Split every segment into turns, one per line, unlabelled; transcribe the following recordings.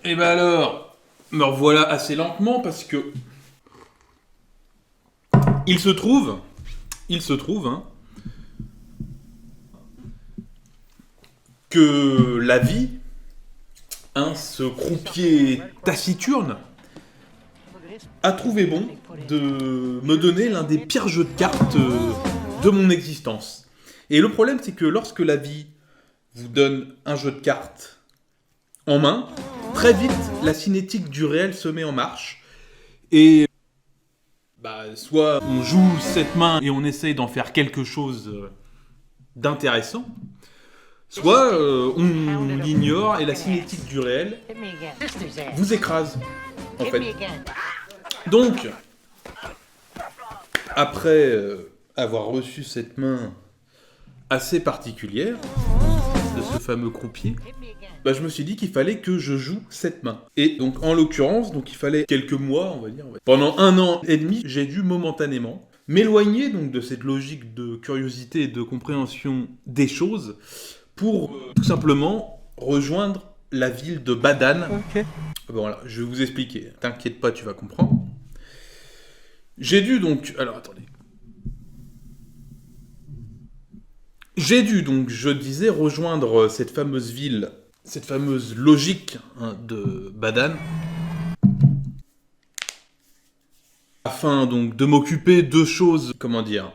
Et ben alors, me revoilà assez lentement parce que il se trouve, hein, que la vie, hein, ce croupier taciturne, a trouvé bon de me donner l'un des pires jeux de cartes de mon existence. Et le problème, c'est que lorsque la vie vous donne un jeu de cartes en main, très vite, la cinétique du réel se met en marche. Et soit on joue cette main et on essaye d'en faire quelque chose d'intéressant, soit on l'ignore et la cinétique du réel vous écrase, en fait. Donc, après avoir reçu cette main assez particulière de ce fameux croupier, je me suis dit qu'il fallait que je joue cette main. Et donc, en l'occurrence, il fallait quelques mois, on va dire. Pendant 1 an et demi, j'ai dû momentanément m'éloigner donc de cette logique de curiosité et de compréhension des choses pour tout simplement rejoindre la ville de Badan.
Ok.
Voilà, je vais vous expliquer. T'inquiète pas, tu vas comprendre. J'ai dû donc... Alors, attendez. J'ai dû donc, je disais, rejoindre cette fameuse ville, cette fameuse logique de Badan, afin donc de m'occuper de choses, comment dire,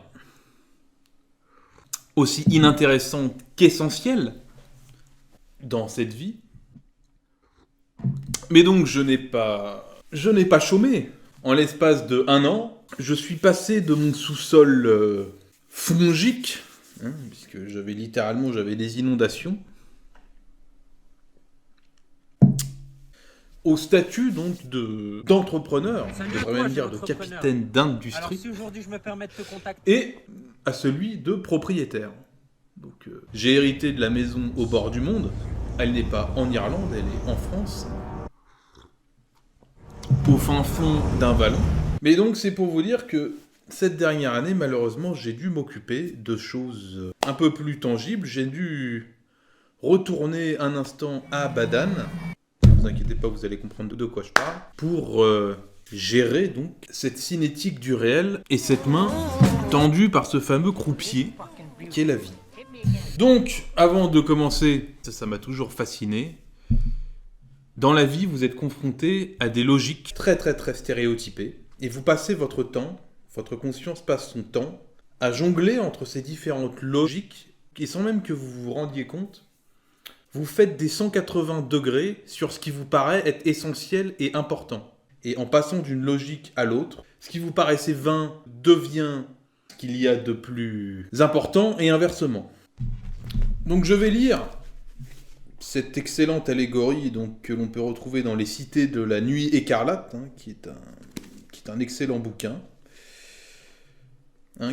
aussi inintéressantes qu'essentielles dans cette vie. Mais donc je n'ai pas chômé. En l'espace de 1 an, je suis passé de mon sous-sol fongique, puisque j'avais des inondations, au statut donc d'entrepreneur, je devrais même dire de capitaine d'industrie,
Alors si aujourd'hui je me permets de te contacter...
et à celui de propriétaire. Donc j'ai hérité de la maison au bord du monde. Elle n'est pas en Irlande, elle est en France, au fin fond d'un vallon. Mais donc c'est pour vous dire que cette dernière année, malheureusement, j'ai dû m'occuper de choses un peu plus tangibles. J'ai dû retourner un instant à Badan. Ne vous inquiétez pas, vous allez comprendre de quoi je parle. Pour gérer donc cette cinétique du réel et cette main tendue par ce fameux croupier qui est la vie. Donc, avant de commencer, ça m'a toujours fasciné. Dans la vie, vous êtes confronté à des logiques très très très stéréotypées. Et vous passez votre temps, votre conscience passe son temps, à jongler entre ces différentes logiques, et sans même que vous vous rendiez compte, vous faites des 180 degrés sur ce qui vous paraît être essentiel et important. Et en passant d'une logique à l'autre, ce qui vous paraissait vain devient ce qu'il y a de plus important, et inversement. Donc je vais lire cette excellente allégorie donc, que l'on peut retrouver dans Les Cités de la Nuit écarlate, qui est un excellent bouquin,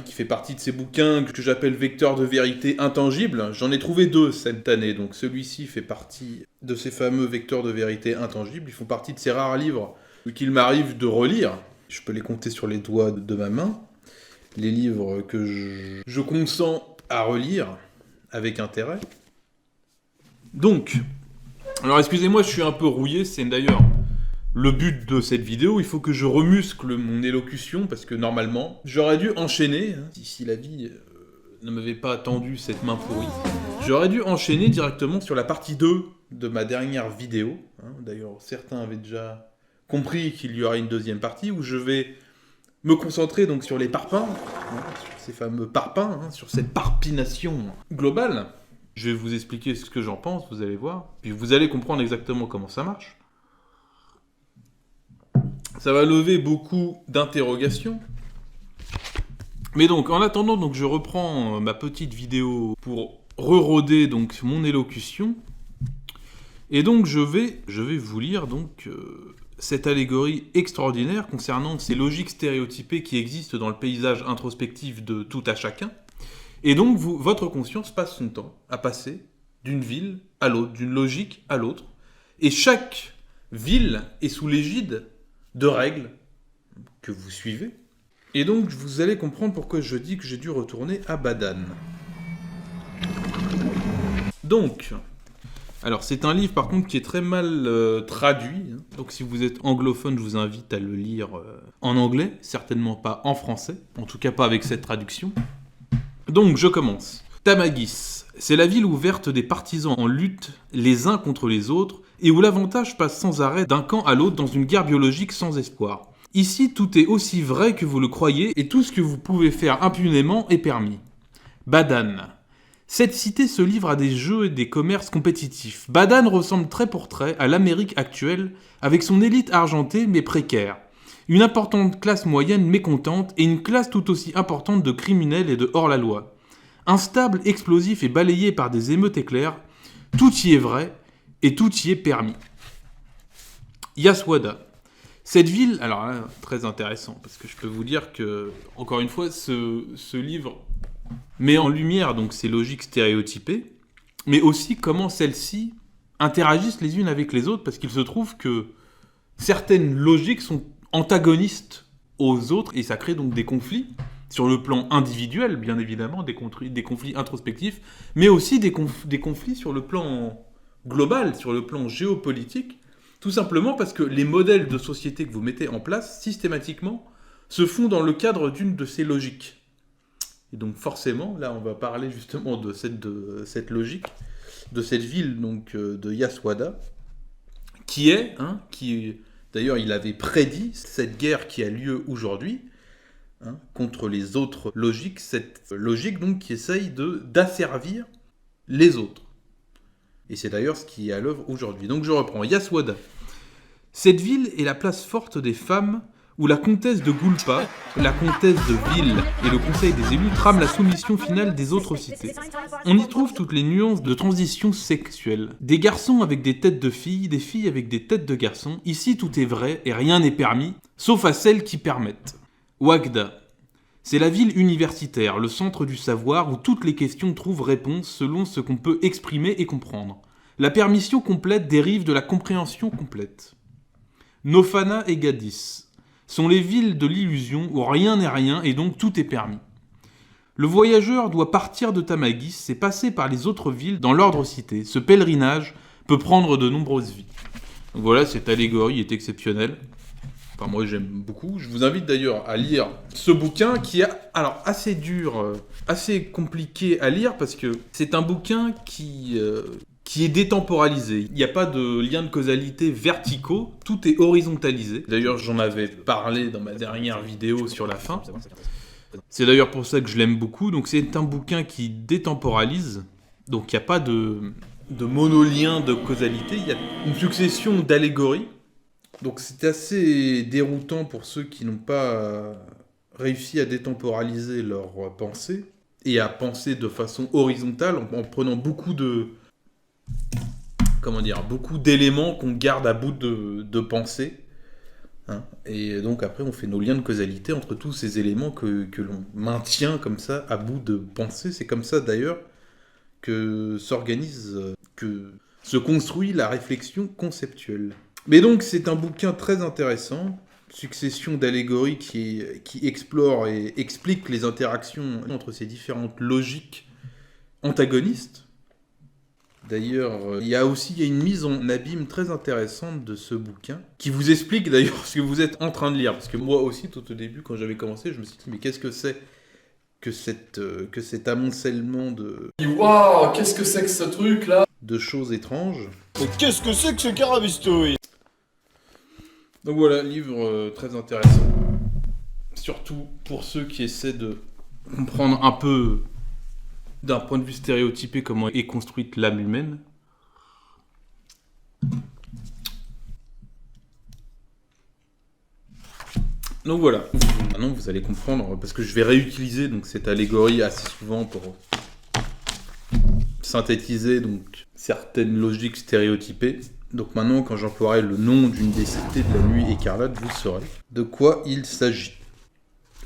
qui fait partie de ces bouquins que j'appelle vecteurs de vérité intangibles. J'en ai trouvé 2 cette année, donc celui-ci fait partie de ces fameux vecteurs de vérité intangibles. Ils font partie de ces rares livres qu'il m'arrive de relire. Je peux les compter sur les doigts de ma main. Les livres que je consens à relire avec intérêt. Donc, alors excusez-moi, je suis un peu rouillé, c'est d'ailleurs le but de cette vidéo. Il faut que je remuscle mon élocution, parce que normalement, j'aurais dû enchaîner, si la vie ne m'avait pas tendu cette main pourrie, j'aurais dû enchaîner directement sur la partie 2 de ma dernière vidéo. D'ailleurs, certains avaient déjà compris qu'il y aurait une deuxième partie, où je vais me concentrer donc sur les parpaings, sur ces fameux parpaings, sur cette parpination globale. Je vais vous expliquer ce que j'en pense, vous allez voir. Puis vous allez comprendre exactement comment ça marche. Ça va lever beaucoup d'interrogations. Mais donc, en attendant, donc, je reprends ma petite vidéo pour re-roder donc, mon élocution. Et donc, je vais vous lire donc, cette allégorie extraordinaire concernant ces logiques stéréotypées qui existent dans le paysage introspectif de tout à chacun. Et donc, votre conscience passe son temps à passer d'une ville à l'autre, d'une logique à l'autre. Et chaque ville est sous l'égide de règles que vous suivez. Et donc, vous allez comprendre pourquoi je dis que j'ai dû retourner à Badan. Donc, Alors, c'est un livre, par contre, qui est très mal traduit. Hein. Donc, si vous êtes anglophone, je vous invite à le lire en anglais, certainement pas en français, en tout cas pas avec cette traduction. Donc, je commence. Tamagis, c'est la ville ouverte des partisans en lutte les uns contre les autres, et où l'avantage passe sans arrêt d'un camp à l'autre dans une guerre biologique sans espoir. Ici, tout est aussi vrai que vous le croyez, et tout ce que vous pouvez faire impunément est permis. Badan. Cette cité se livre à des jeux et des commerces compétitifs. Badan ressemble trait pour trait à l'Amérique actuelle, avec son élite argentée mais précaire. Une importante classe moyenne mécontente et une classe tout aussi importante de criminels et de hors-la-loi. Instable, explosif et balayé par des émeutes éclairs, tout y est vrai et tout y est permis. Yaswada. Cette ville, alors là, très intéressant, parce que je peux vous dire que, encore une fois, ce livre met en lumière donc ces logiques stéréotypées, mais aussi comment celles-ci interagissent les unes avec les autres, parce qu'il se trouve que certaines logiques sont antagonistes aux autres, et ça crée donc des conflits, sur le plan individuel, bien évidemment, des conflits introspectifs, mais aussi des conflits sur le plan global, sur le plan géopolitique, tout simplement parce que les modèles de société que vous mettez en place, systématiquement, se font dans le cadre d'une de ces logiques. Et donc forcément, là on va parler justement de cette logique, de cette ville donc, de Yaswada, qui d'ailleurs il avait prédit cette guerre qui a lieu aujourd'hui, contre les autres logiques, cette logique donc qui essaye d'asservir les autres. Et c'est d'ailleurs ce qui est à l'œuvre aujourd'hui. Donc je reprends, Yaswada. Cette ville est la place forte des femmes où la comtesse de Goulpa, la comtesse de Ville et le conseil des élus trament la soumission finale des autres cités. On y trouve toutes les nuances de transition sexuelle. Des garçons avec des têtes de filles, des filles avec des têtes de garçons. Ici tout est vrai et rien n'est permis, sauf à celles qui permettent. Ouagda. C'est la ville universitaire, le centre du savoir où toutes les questions trouvent réponse selon ce qu'on peut exprimer et comprendre. La permission complète dérive de la compréhension complète. Nofana et Gadis sont les villes de l'illusion où rien n'est rien et donc tout est permis. Le voyageur doit partir de Tamagis et passer par les autres villes dans l'ordre cité. Ce pèlerinage peut prendre de nombreuses vies. Donc voilà, cette allégorie est exceptionnelle. Enfin, moi j'aime beaucoup. Je vous invite d'ailleurs à lire ce bouquin qui est alors assez dur, assez compliqué à lire parce que c'est un bouquin qui est détemporalisé. Il n'y a pas de lien de causalité verticaux, tout est horizontalisé. D'ailleurs, j'en avais parlé dans ma dernière vidéo sur la fin. C'est d'ailleurs pour ça que je l'aime beaucoup. Donc c'est un bouquin qui détemporalise, donc il n'y a pas de monolien de causalité, il y a une succession d'allégories. Donc c'est assez déroutant pour ceux qui n'ont pas réussi à détemporaliser leur pensée et à penser de façon horizontale en prenant beaucoup d'éléments qu'on garde à bout de pensée. Et donc après on fait nos liens de causalité entre tous ces éléments que l'on maintient comme ça à bout de pensée. C'est comme ça d'ailleurs que se construit la réflexion conceptuelle. Mais donc c'est un bouquin très intéressant, succession d'allégories qui explore et explique les interactions entre ces différentes logiques antagonistes. D'ailleurs, il y a une mise en abîme très intéressante de ce bouquin, qui vous explique d'ailleurs ce que vous êtes en train de lire. Parce que moi aussi, tout au début, quand j'avais commencé, je me suis dit, mais qu'est-ce que c'est que cet amoncellement de...
Waouh, qu'est-ce que c'est que ce truc-là?
De choses étranges.
Mais qu'est-ce que c'est que ce carabistouille?
Donc voilà, livre très intéressant. Surtout pour ceux qui essaient de comprendre un peu, d'un point de vue stéréotypé, comment est construite l'âme humaine. Donc voilà, maintenant vous allez comprendre, parce que je vais réutiliser donc, cette allégorie assez souvent pour synthétiser donc, certaines logiques stéréotypées. Donc maintenant, quand j'emploierai le nom d'une des cités de la nuit écarlate, vous saurez de quoi il s'agit.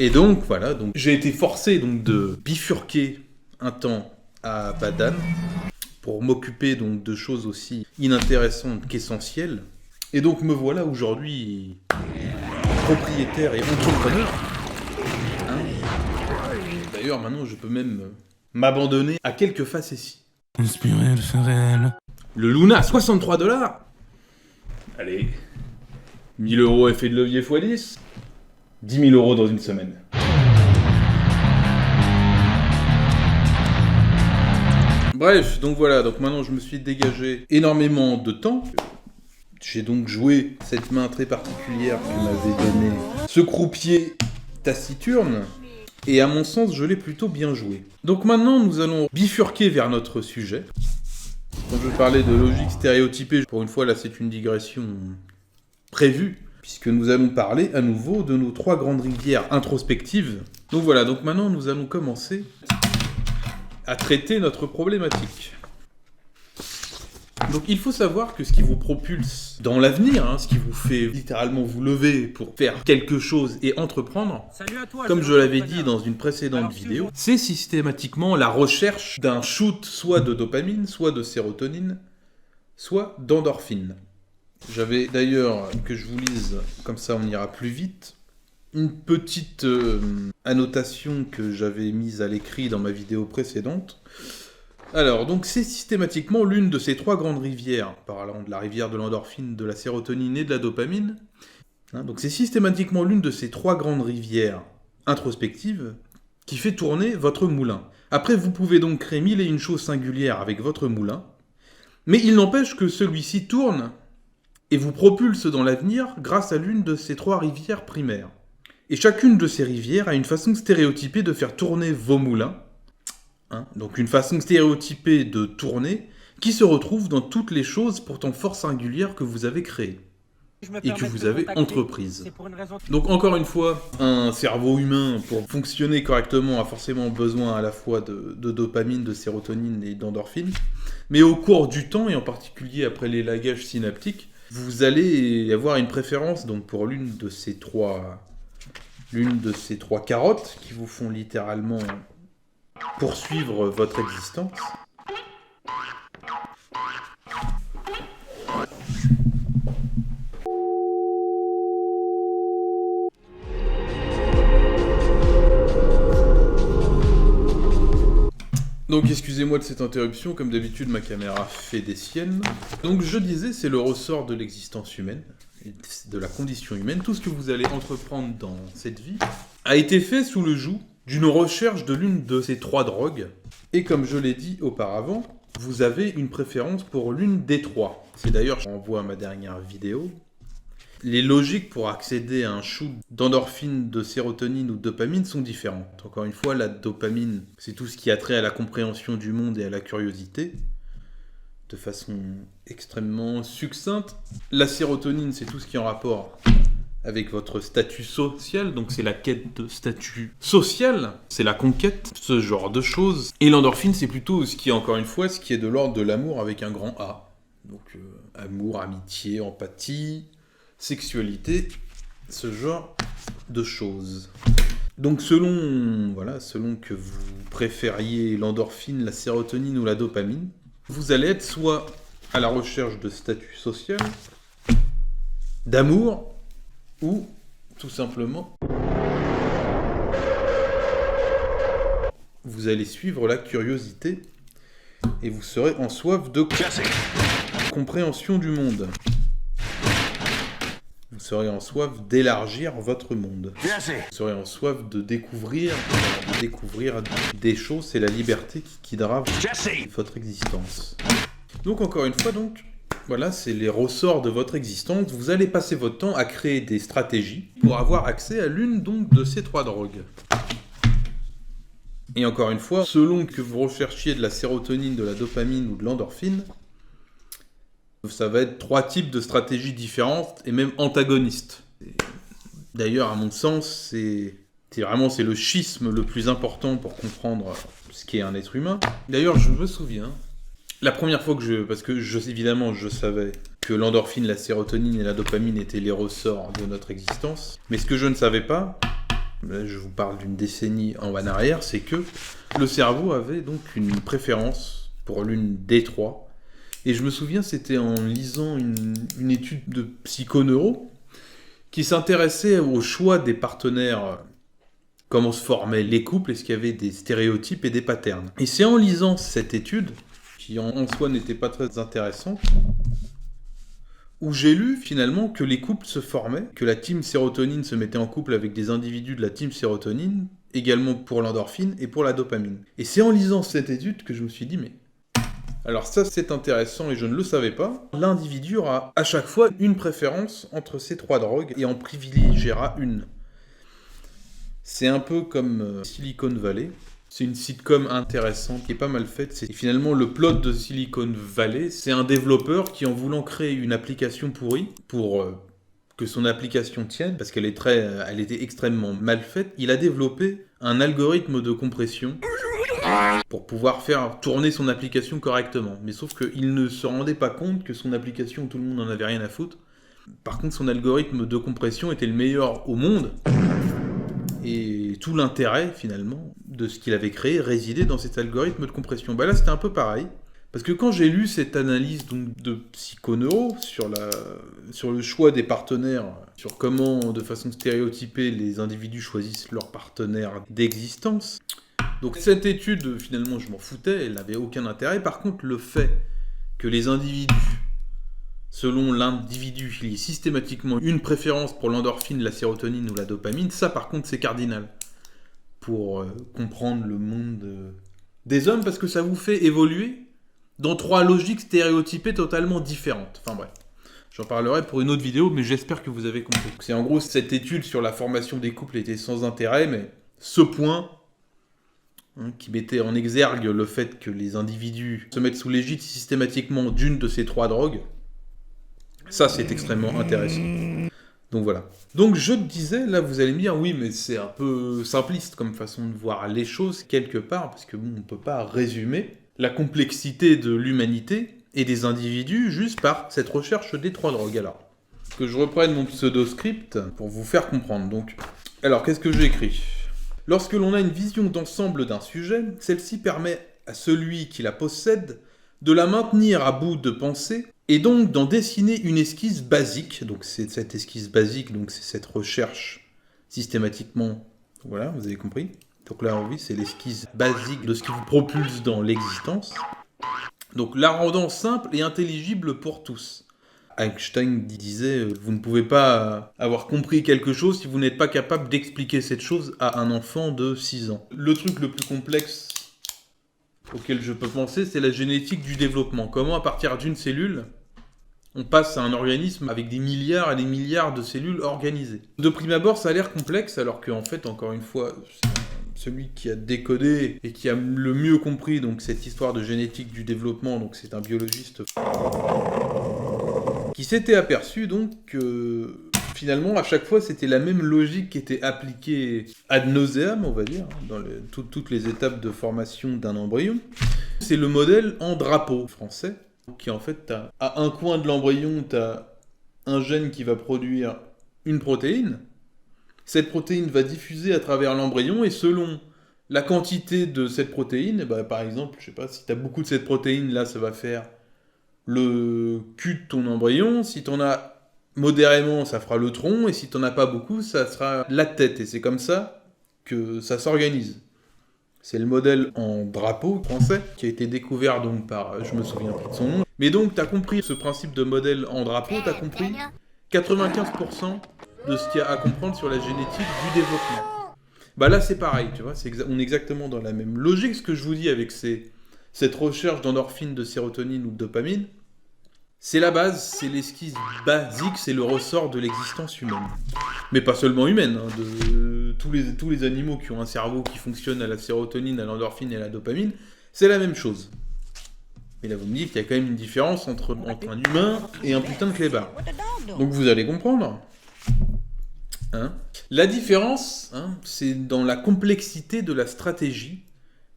Et donc voilà, donc j'ai été forcé donc, de bifurquer un temps à Badan pour m'occuper donc de choses aussi inintéressantes qu'essentielles. Et donc me voilà aujourd'hui propriétaire et entrepreneur. D'ailleurs maintenant je peux même m'abandonner à quelques facéties.
Inspiré de faits réels.
Le Luna, 63 $. Allez. 1000 € effet de levier x 10. 10 000 € dans une semaine. Bref, donc voilà, donc maintenant je me suis dégagé énormément de temps. J'ai donc joué cette main très particulière que m'avait donnée ce croupier taciturne. Et à mon sens, je l'ai plutôt bien joué. Donc maintenant, nous allons bifurquer vers notre sujet. Quand je parlais de logique stéréotypée, pour une fois là c'est une digression prévue, puisque nous allons parler à nouveau de nos 3 grandes rivières introspectives. Donc voilà, donc maintenant nous allons commencer à traiter notre problématique. Donc il faut savoir que ce qui vous propulse dans l'avenir, ce qui vous fait littéralement vous lever pour faire quelque chose et entreprendre,
Salut à toi,
comme je l'avais dit dans une précédente vidéo, c'est systématiquement la recherche d'un shoot soit de dopamine, soit de sérotonine, soit d'endorphine. J'avais d'ailleurs, que je vous lise, comme ça on ira plus vite, une petite annotation que j'avais mise à l'écrit dans ma vidéo précédente. Alors, donc c'est systématiquement l'une de ces 3 grandes rivières, parlant de la rivière de l'endorphine, de la sérotonine et de la dopamine. Donc c'est systématiquement l'une de ces 3 grandes rivières introspectives qui fait tourner votre moulin. Après, vous pouvez donc créer 1001 choses singulières avec votre moulin, mais il n'empêche que celui-ci tourne et vous propulse dans l'avenir grâce à l'une de ces 3 rivières primaires. Et chacune de ces rivières a une façon stéréotypée de faire tourner vos moulins. Donc une façon stéréotypée de tourner qui se retrouve dans toutes les choses pourtant fort singulières que vous avez créées et que vous avez entreprises. Donc encore une fois, un cerveau humain pour fonctionner correctement a forcément besoin à la fois de dopamine, de sérotonine et d'endorphine, mais au cours du temps et en particulier après l'élagage synaptique, vous allez avoir une préférence donc pour l'une de ces trois carottes qui vous font littéralement poursuivre votre existence. Donc excusez-moi de cette interruption, comme d'habitude ma caméra fait des siennes. Donc je disais, c'est le ressort de l'existence humaine, de la condition humaine. Tout ce que vous allez entreprendre dans cette vie a été fait sous le joug d'une recherche de l'une de ces 3 drogues. Et comme je l'ai dit auparavant, vous avez une préférence pour l'une des 3. C'est d'ailleurs, je renvoie à ma dernière vidéo. Les logiques pour accéder à un shoot d'endorphine, de sérotonine ou de dopamine sont différentes. Encore une fois, la dopamine, c'est tout ce qui a trait à la compréhension du monde et à la curiosité, de façon extrêmement succincte. La sérotonine, c'est tout ce qui est en rapport avec votre statut social, donc c'est la quête de statut social, c'est la conquête, ce genre de choses. Et l'endorphine, c'est plutôt ce qui est, encore une fois, ce qui est de l'ordre de l'amour avec un grand A. Donc amour, amitié, empathie, sexualité, ce genre de choses. Donc selon que vous préfériez l'endorphine, la sérotonine ou la dopamine, vous allez être soit à la recherche de statut social, d'amour, ou, tout simplement, vous allez suivre la curiosité et vous serez en soif de compréhension du monde. Vous serez en soif d'élargir votre monde. Vous serez en soif de découvrir des choses. C'est la liberté qui guidera votre existence. Donc encore une fois, voilà, c'est les ressorts de votre existence. Vous allez passer votre temps à créer des stratégies pour avoir accès à l'une donc de ces 3 drogues. Et encore une fois, selon que vous recherchiez de la sérotonine, de la dopamine ou de l'endorphine, ça va être 3 types de stratégies différentes et même antagonistes. D'ailleurs, à mon sens, c'est le schisme le plus important pour comprendre ce qu'est un être humain. D'ailleurs, je me souviens, la première fois parce que évidemment je savais que l'endorphine, la sérotonine et la dopamine étaient les ressorts de notre existence, mais ce que je ne savais pas, là je vous parle d'une décennie en arrière, c'est que le cerveau avait donc une préférence pour l'une des 3. Et je me souviens, c'était en lisant une étude de psychoneuro qui s'intéressait au choix des partenaires, comment se formaient les couples, est-ce qu'il y avait des stéréotypes et des patterns. Et c'est en lisant cette étude, qui en soi n'était pas très intéressante, où j'ai lu finalement que les couples se formaient, que la team sérotonine se mettait en couple avec des individus de la team sérotonine, également pour l'endorphine et pour la dopamine. Et c'est en lisant cette étude que je me suis dit, mais... Alors ça, c'est intéressant et je ne le savais pas. L'individu aura à chaque fois une préférence entre ces 3 drogues et en privilégiera une. C'est un peu comme Silicon Valley. C'est une sitcom intéressante qui est pas mal faite. C'est finalement le plot de Silicon Valley. C'est un développeur qui, en voulant créer une application pourrie pour que son application tienne, parce qu'elle elle était extrêmement mal faite, il a développé un algorithme de compression pour pouvoir faire tourner son application correctement. Mais sauf qu'il ne se rendait pas compte que son application, tout le monde n'en avait rien à foutre. Par contre, son algorithme de compression était le meilleur au monde. Et tout l'intérêt, finalement, de ce qu'il avait créé résidait dans cet algorithme de compression. Bah là, c'était un peu pareil. Parce que quand j'ai lu cette analyse donc, de psychoneuro sur le choix des partenaires, sur comment, de façon stéréotypée, les individus choisissent leur partenaire d'existence, donc cette étude, finalement, je m'en foutais, elle n'avait aucun intérêt. Par contre, le fait que les individus, selon l'individu, il y ait systématiquement une préférence pour l'endorphine, la sérotonine ou la dopamine, ça par contre c'est cardinal pour comprendre le monde des hommes, parce que ça vous fait évoluer dans 3 logiques stéréotypées totalement différentes. Enfin bref, j'en parlerai pour une autre vidéo, mais j'espère que vous avez compris. C'est en gros, cette étude sur la formation des couples était sans intérêt, mais ce point... qui mettait en exergue le fait que les individus se mettent sous l'égide systématiquement d'une de ces 3 drogues, ça c'est extrêmement intéressant. Donc voilà. Donc je te disais, là vous allez me dire, oui mais c'est un peu simpliste comme façon de voir les choses quelque part, parce que bon, on ne peut pas résumer la complexité de l'humanité et des individus juste par cette recherche des 3 drogues. Alors, que je reprenne mon pseudo-script pour vous faire comprendre. Donc, alors qu'est-ce que j'ai écrit ? Lorsque l'on a une vision d'ensemble d'un sujet, celle-ci permet à celui qui la possède de la maintenir à bout de pensée et donc d'en dessiner une esquisse basique. Donc c'est cette esquisse basique, donc c'est cette recherche systématiquement. Voilà, vous avez compris. Donc là, oui, c'est l'esquisse basique de ce qui vous propulse dans l'existence. Donc la rendant simple et intelligible pour tous. Einstein disait « Vous ne pouvez pas avoir compris quelque chose si vous n'êtes pas capable d'expliquer cette chose à un enfant de 6 ans. » Le truc le plus complexe auquel je peux penser, c'est la génétique du développement. Comment, à partir d'une cellule, on passe à un organisme avec des milliards et des milliards de cellules organisées. De prime abord, ça a l'air complexe, alors qu'en fait, encore une fois, celui qui a décodé et qui a le mieux compris donc, cette histoire de génétique du développement, donc c'est un biologiste qui s'était aperçu donc que finalement à chaque fois c'était la même logique qui était appliquée ad nauseam, on va dire, dans toutes les étapes de formation d'un embryon. C'est le modèle en drapeau français, qui en fait à un coin de l'embryon, tu as un gène qui va produire une protéine. Cette protéine va diffuser à travers l'embryon et selon la quantité de cette protéine, bah, par exemple, je sais pas, si tu as beaucoup de cette protéine, là ça va faire le cul de ton embryon. Si tu en as modérément, ça fera le tronc, et si tu n'en as pas beaucoup, ça sera la tête. Et c'est comme ça que ça s'organise. C'est le modèle en drapeau français, qui a été découvert donc par, je me souviens plus de son nom. Mais donc, tu as compris ce principe de modèle en drapeau, tu as compris 95% de ce qu'il y a à comprendre sur la génétique du développement. Bah là, c'est pareil, tu vois, on est exactement dans la même logique. Ce que je vous dis avec cette recherche d'endorphine, de sérotonine ou de dopamine, c'est la base, c'est l'esquisse basique, c'est le ressort de l'existence humaine. Mais pas seulement humaine, hein, de tous les animaux qui ont un cerveau qui fonctionne à la sérotonine, à l'endorphine et à la dopamine, c'est la même chose. Mais là vous me dites qu'il y a quand même une différence entre un humain et un putain de clébard. Donc vous allez comprendre. Hein, la différence, hein, c'est dans la complexité de la stratégie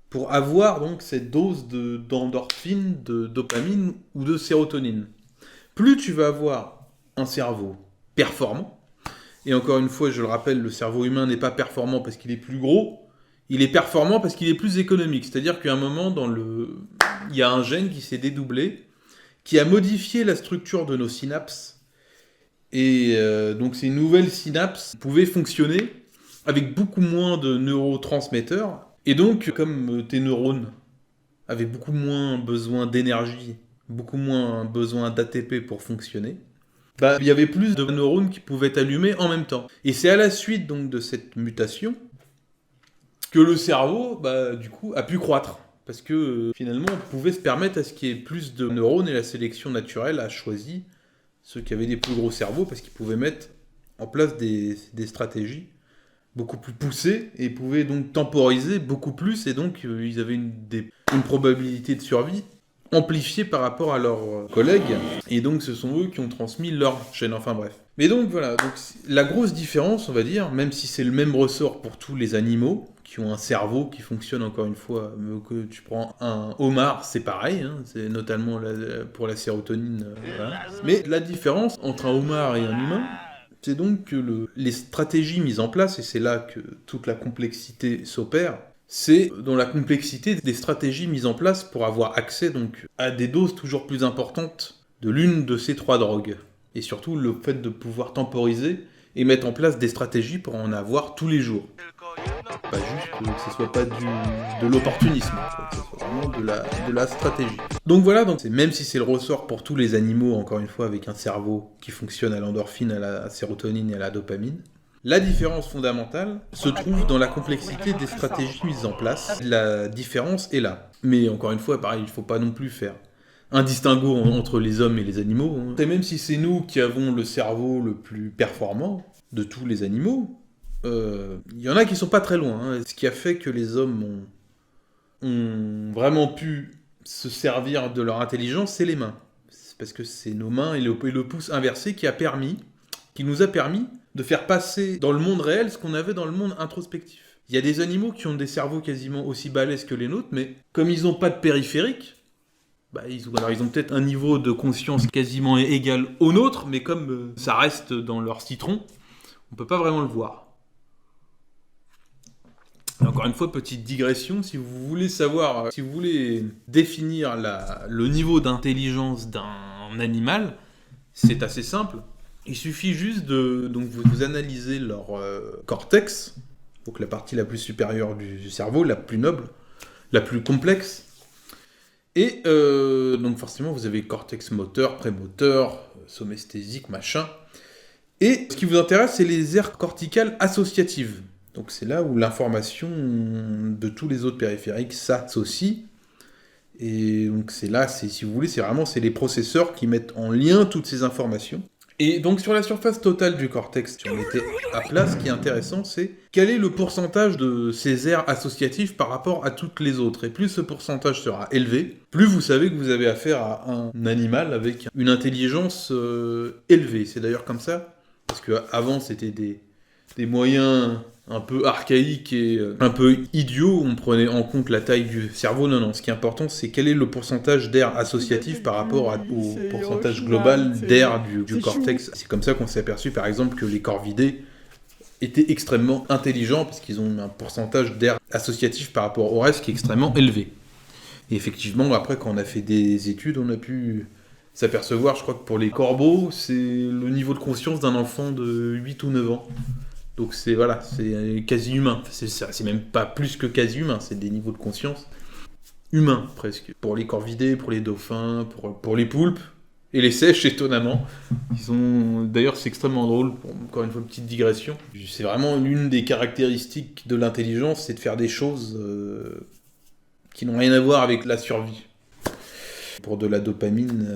pour avoir donc cette dose d'endorphine, de dopamine ou de sérotonine. Plus tu vas avoir un cerveau performant, et encore une fois, je le rappelle, le cerveau humain n'est pas performant parce qu'il est plus gros, il est performant parce qu'il est plus économique. C'est-à-dire qu'à un moment, il y a un gène qui s'est dédoublé, qui a modifié la structure de nos synapses, et donc ces nouvelles synapses pouvaient fonctionner avec beaucoup moins de neurotransmetteurs. Et donc, comme tes neurones avaient beaucoup moins besoin d'énergie, beaucoup moins besoin d'ATP pour fonctionner, il y avait plus de neurones qui pouvaient être allumés en même temps. Et c'est à la suite donc de cette mutation que le cerveau, du coup, a pu croître. Parce que finalement, on pouvait se permettre à ce qu'il y ait plus de neurones et la sélection naturelle a choisi ceux qui avaient des plus gros cerveaux parce qu'ils pouvaient mettre en place des stratégies beaucoup plus poussées et pouvaient donc temporiser beaucoup plus et donc ils avaient une probabilité de survie amplifiée par rapport à leurs collègues et donc ce sont eux qui ont transmis leur chaîne, enfin bref. Mais donc voilà, donc, la grosse différence on va dire, même si c'est le même ressort pour tous les animaux, qui ont un cerveau qui fonctionne encore une fois, que tu prends un homard, c'est pareil, hein, c'est notamment pour la sérotonine. Voilà. Mais la différence entre un homard et un humain, c'est donc que les stratégies mises en place, et c'est là que toute la complexité s'opère, c'est dans la complexité des stratégies mises en place pour avoir accès donc à des doses toujours plus importantes de l'une de ces 3 drogues. Et surtout le fait de pouvoir temporiser et mettre en place des stratégies pour en avoir tous les jours. Pas juste que ce soit pas de l'opportunisme, que ce soit vraiment de la stratégie. Donc voilà, même si c'est le ressort pour tous les animaux, encore une fois, avec un cerveau qui fonctionne à l'endorphine, à la sérotonine et à la dopamine, la différence fondamentale se trouve dans la complexité des stratégies mises en place. La différence est là. Mais encore une fois, pareil, il ne faut pas non plus faire un distinguo entre les hommes et les animaux. Et même si c'est nous qui avons le cerveau le plus performant de tous les animaux, il y en a qui sont pas très loin. Hein. Ce qui a fait que les hommes ont vraiment pu se servir de leur intelligence, c'est les mains. C'est parce que c'est nos mains et le pouce inversé qui nous a permis de faire passer dans le monde réel ce qu'on avait dans le monde introspectif. Il y a des animaux qui ont des cerveaux quasiment aussi balèzes que les nôtres, mais comme ils n'ont pas de périphérique, ils ont peut-être un niveau de conscience quasiment égal au nôtre, mais comme ça reste dans leur citron, on peut pas vraiment le voir. Et encore une fois, petite digression, si vous voulez savoir, si vous voulez définir le niveau d'intelligence d'un animal, c'est assez simple. Il suffit juste donc vous analysez leur cortex, donc la partie la plus supérieure du cerveau, la plus noble, la plus complexe. Et donc forcément, vous avez cortex moteur, prémoteur, somesthésique, machin. Et ce qui vous intéresse, c'est les aires corticales associatives. Donc c'est là où l'information de tous les autres périphériques s'associe. Et donc c'est là, si vous voulez, c'est les processeurs qui mettent en lien toutes ces informations. Et donc sur la surface totale du cortex, si on mettait à plat, ce qui est intéressant, c'est quel est le pourcentage de ces aires associatives par rapport à toutes les autres. Et plus ce pourcentage sera élevé, plus vous savez que vous avez affaire à un animal avec une intelligence élevée. C'est d'ailleurs comme ça, parce qu'avant c'était des moyens un peu archaïques et un peu idiots, on prenait en compte la taille du cerveau. Non, ce qui est important, c'est quel est le pourcentage d'air associatif par rapport au pourcentage global d'air du cortex. C'est comme ça qu'on s'est aperçu, par exemple, que les corvidés étaient extrêmement intelligents, parce qu'ils ont un pourcentage d'air associatif par rapport au reste qui est extrêmement élevé. Et effectivement, après, quand on a fait des études, on a pu s'apercevoir, je crois que pour les corbeaux, c'est le niveau de conscience d'un enfant de 8 ou 9 ans. Donc c'est quasi humain. C'est même pas plus que quasi humain, c'est des niveaux de conscience humains presque. Pour les corvidés, pour les dauphins, pour les poulpes et les sèches étonnamment. D'ailleurs c'est extrêmement drôle, encore une fois une petite digression. C'est vraiment l'une des caractéristiques de l'intelligence, c'est de faire des choses qui n'ont rien à voir avec la survie. Pour de la dopamine,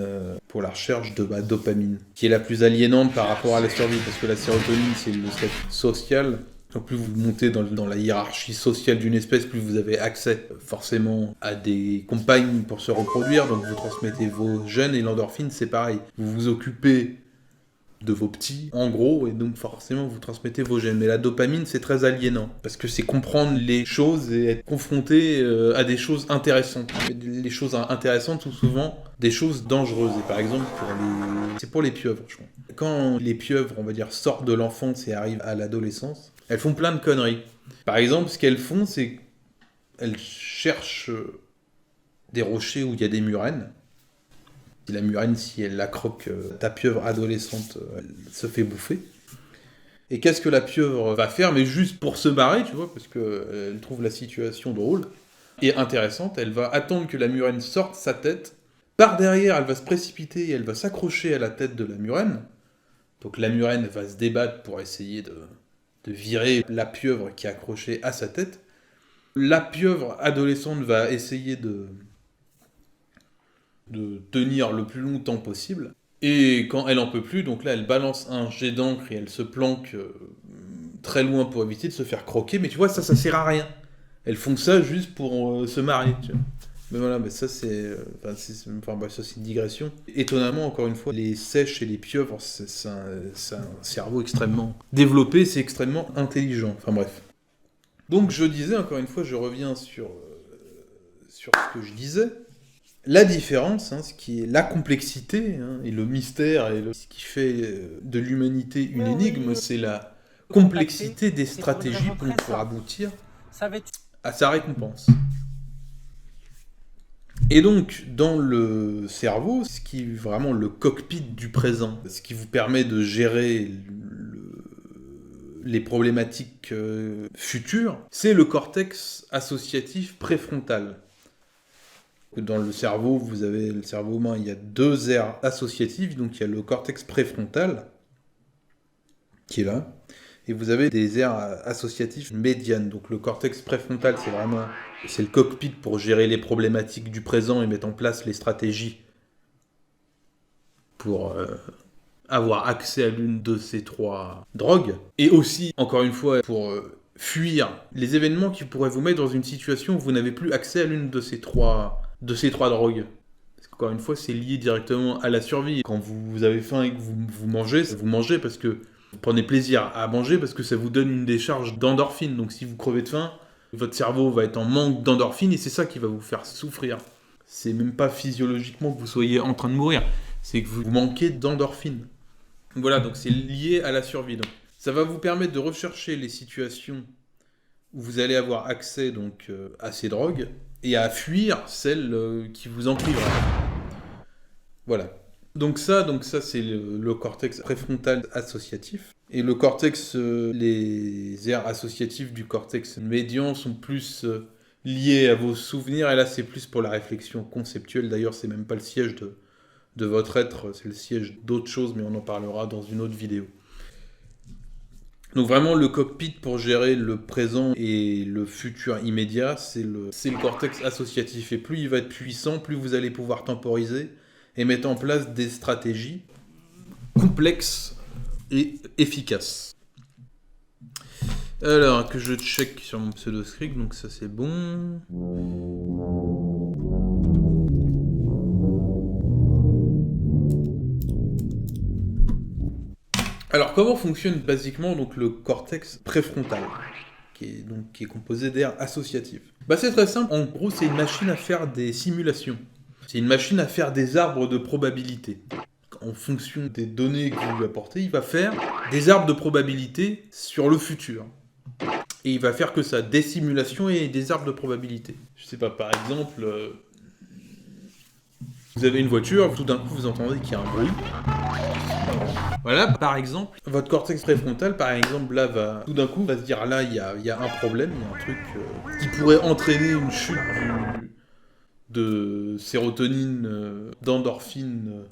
pour la recherche de la dopamine, qui est la plus aliénante par rapport à la survie, parce que la sérotonine, c'est le statut social. Donc plus vous montez dans la hiérarchie sociale d'une espèce, plus vous avez accès forcément à des compagnes pour se reproduire, donc vous transmettez vos gènes, et l'endorphine, c'est pareil. Vous vous occupez de vos petits, en gros, et donc forcément vous transmettez vos gènes. Mais la dopamine, c'est très aliénant, parce que c'est comprendre les choses et être confronté à des choses intéressantes. Les choses intéressantes sont souvent des choses dangereuses. Et par exemple, c'est pour les pieuvres, je crois. Quand les pieuvres, on va dire, sortent de l'enfance et arrivent à l'adolescence, elles font plein de conneries. Par exemple, ce qu'elles font, c'est qu'elles cherchent des rochers où il y a des murènes. La murène, si elle la croque, ta pieuvre adolescente, elle se fait bouffer. Et qu'est-ce que la pieuvre va faire, mais juste pour se barrer, tu vois, parce qu'elle trouve la situation drôle. est intéressante, elle va attendre que la murène sorte sa tête. Par derrière, elle va se précipiter et elle va s'accrocher à la tête de la murène. Donc la murène va se débattre pour essayer de virer la pieuvre qui est accrochée à sa tête. La pieuvre adolescente va essayer de tenir le plus longtemps possible. Et quand elle en peut plus, donc là elle balance un jet d'encre et elle se planque très loin pour éviter de se faire croquer. Mais tu vois, ça sert à rien. Elles font ça juste pour se marier, tu vois. Mais voilà, mais ça c'est ça c'est une digression. Étonnamment, encore une fois, les seiches et les pieuvres, c'est un cerveau extrêmement développé, c'est extrêmement intelligent. Enfin bref. Donc je disais, encore une fois, je reviens sur ce que je disais. La différence, ce qui est la complexité, et le mystère, et ce qui fait de l'humanité une énigme, c'est la complexité des stratégies pour aboutir à sa récompense. Et donc, dans le cerveau, ce qui est vraiment le cockpit du présent, ce qui vous permet de gérer les problématiques futures, c'est le cortex associatif préfrontal. Dans le cerveau, vous avez le cerveau humain, il y a 2 aires associatives, donc il y a le cortex préfrontal, qui est là, et vous avez des aires associatives médianes. Donc le cortex préfrontal, c'est le cockpit pour gérer les problématiques du présent et mettre en place les stratégies pour avoir accès à l'une de ces 3 drogues. Et aussi, encore une fois, pour fuir les événements qui pourraient vous mettre dans une situation où vous n'avez plus accès à l'une de ces trois drogues. Parce qu'encore une fois, c'est lié directement à la survie. Quand vous avez faim et que vous mangez parce que vous prenez plaisir à manger, parce que ça vous donne une décharge d'endorphine. Donc si vous crevez de faim, votre cerveau va être en manque d'endorphine et c'est ça qui va vous faire souffrir. C'est même pas physiologiquement que vous soyez en train de mourir, c'est que vous manquez d'endorphine. Voilà, donc c'est lié à la survie. Donc, ça va vous permettre de rechercher les situations où vous allez avoir accès donc, à ces drogues et à fuir celles qui vous en priveraient. Voilà. Donc ça c'est le cortex préfrontal associatif. Et le cortex, les aires associatives du cortex médian sont plus liées à vos souvenirs. Et là, c'est plus pour la réflexion conceptuelle. D'ailleurs, c'est même pas le siège de votre être, c'est le siège d'autre chose, mais on en parlera dans une autre vidéo. Donc vraiment, le cockpit pour gérer le présent et le futur immédiat, c'est le cortex associatif. Et plus il va être puissant, plus vous allez pouvoir temporiser et mettre en place des stratégies complexes et efficaces. Alors, que je check sur mon pseudo-script, donc ça c'est bon. Alors, comment fonctionne basiquement donc, le cortex préfrontal, qui est composé d'aires associatives? C'est très simple, en gros c'est une machine à faire des simulations. C'est une machine à faire des arbres de probabilité. En fonction des données que vous lui apportez, il va faire des arbres de probabilité sur le futur. Et il va faire que ça, des simulations et des arbres de probabilité. Je sais pas, par exemple, vous avez une voiture, tout d'un coup vous entendez qu'il y a un bruit. Voilà, par exemple, votre cortex préfrontal, par exemple, là, tout d'un coup, va se dire, là, il y a un problème, il y a un truc qui pourrait entraîner une chute de sérotonine, d'endorphine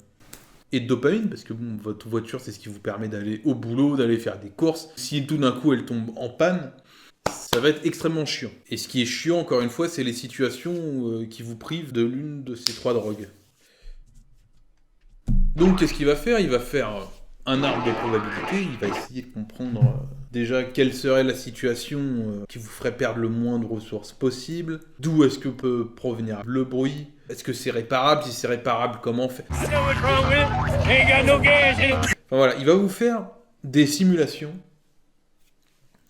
et de dopamine, parce que bon, votre voiture, c'est ce qui vous permet d'aller au boulot, d'aller faire des courses. Si tout d'un coup, elle tombe en panne, ça va être extrêmement chiant. Et ce qui est chiant, encore une fois, c'est les situations qui vous privent de l'une de ces 3 drogues. Donc, qu'est-ce qu'il va faire? Il va faire un arbre de probabilité, il va essayer de comprendre déjà quelle serait la situation qui vous ferait perdre le moins de ressources possible, d'où est-ce que peut provenir le bruit, est-ce que c'est réparable, si c'est réparable, comment faire. Enfin voilà, il va vous faire des simulations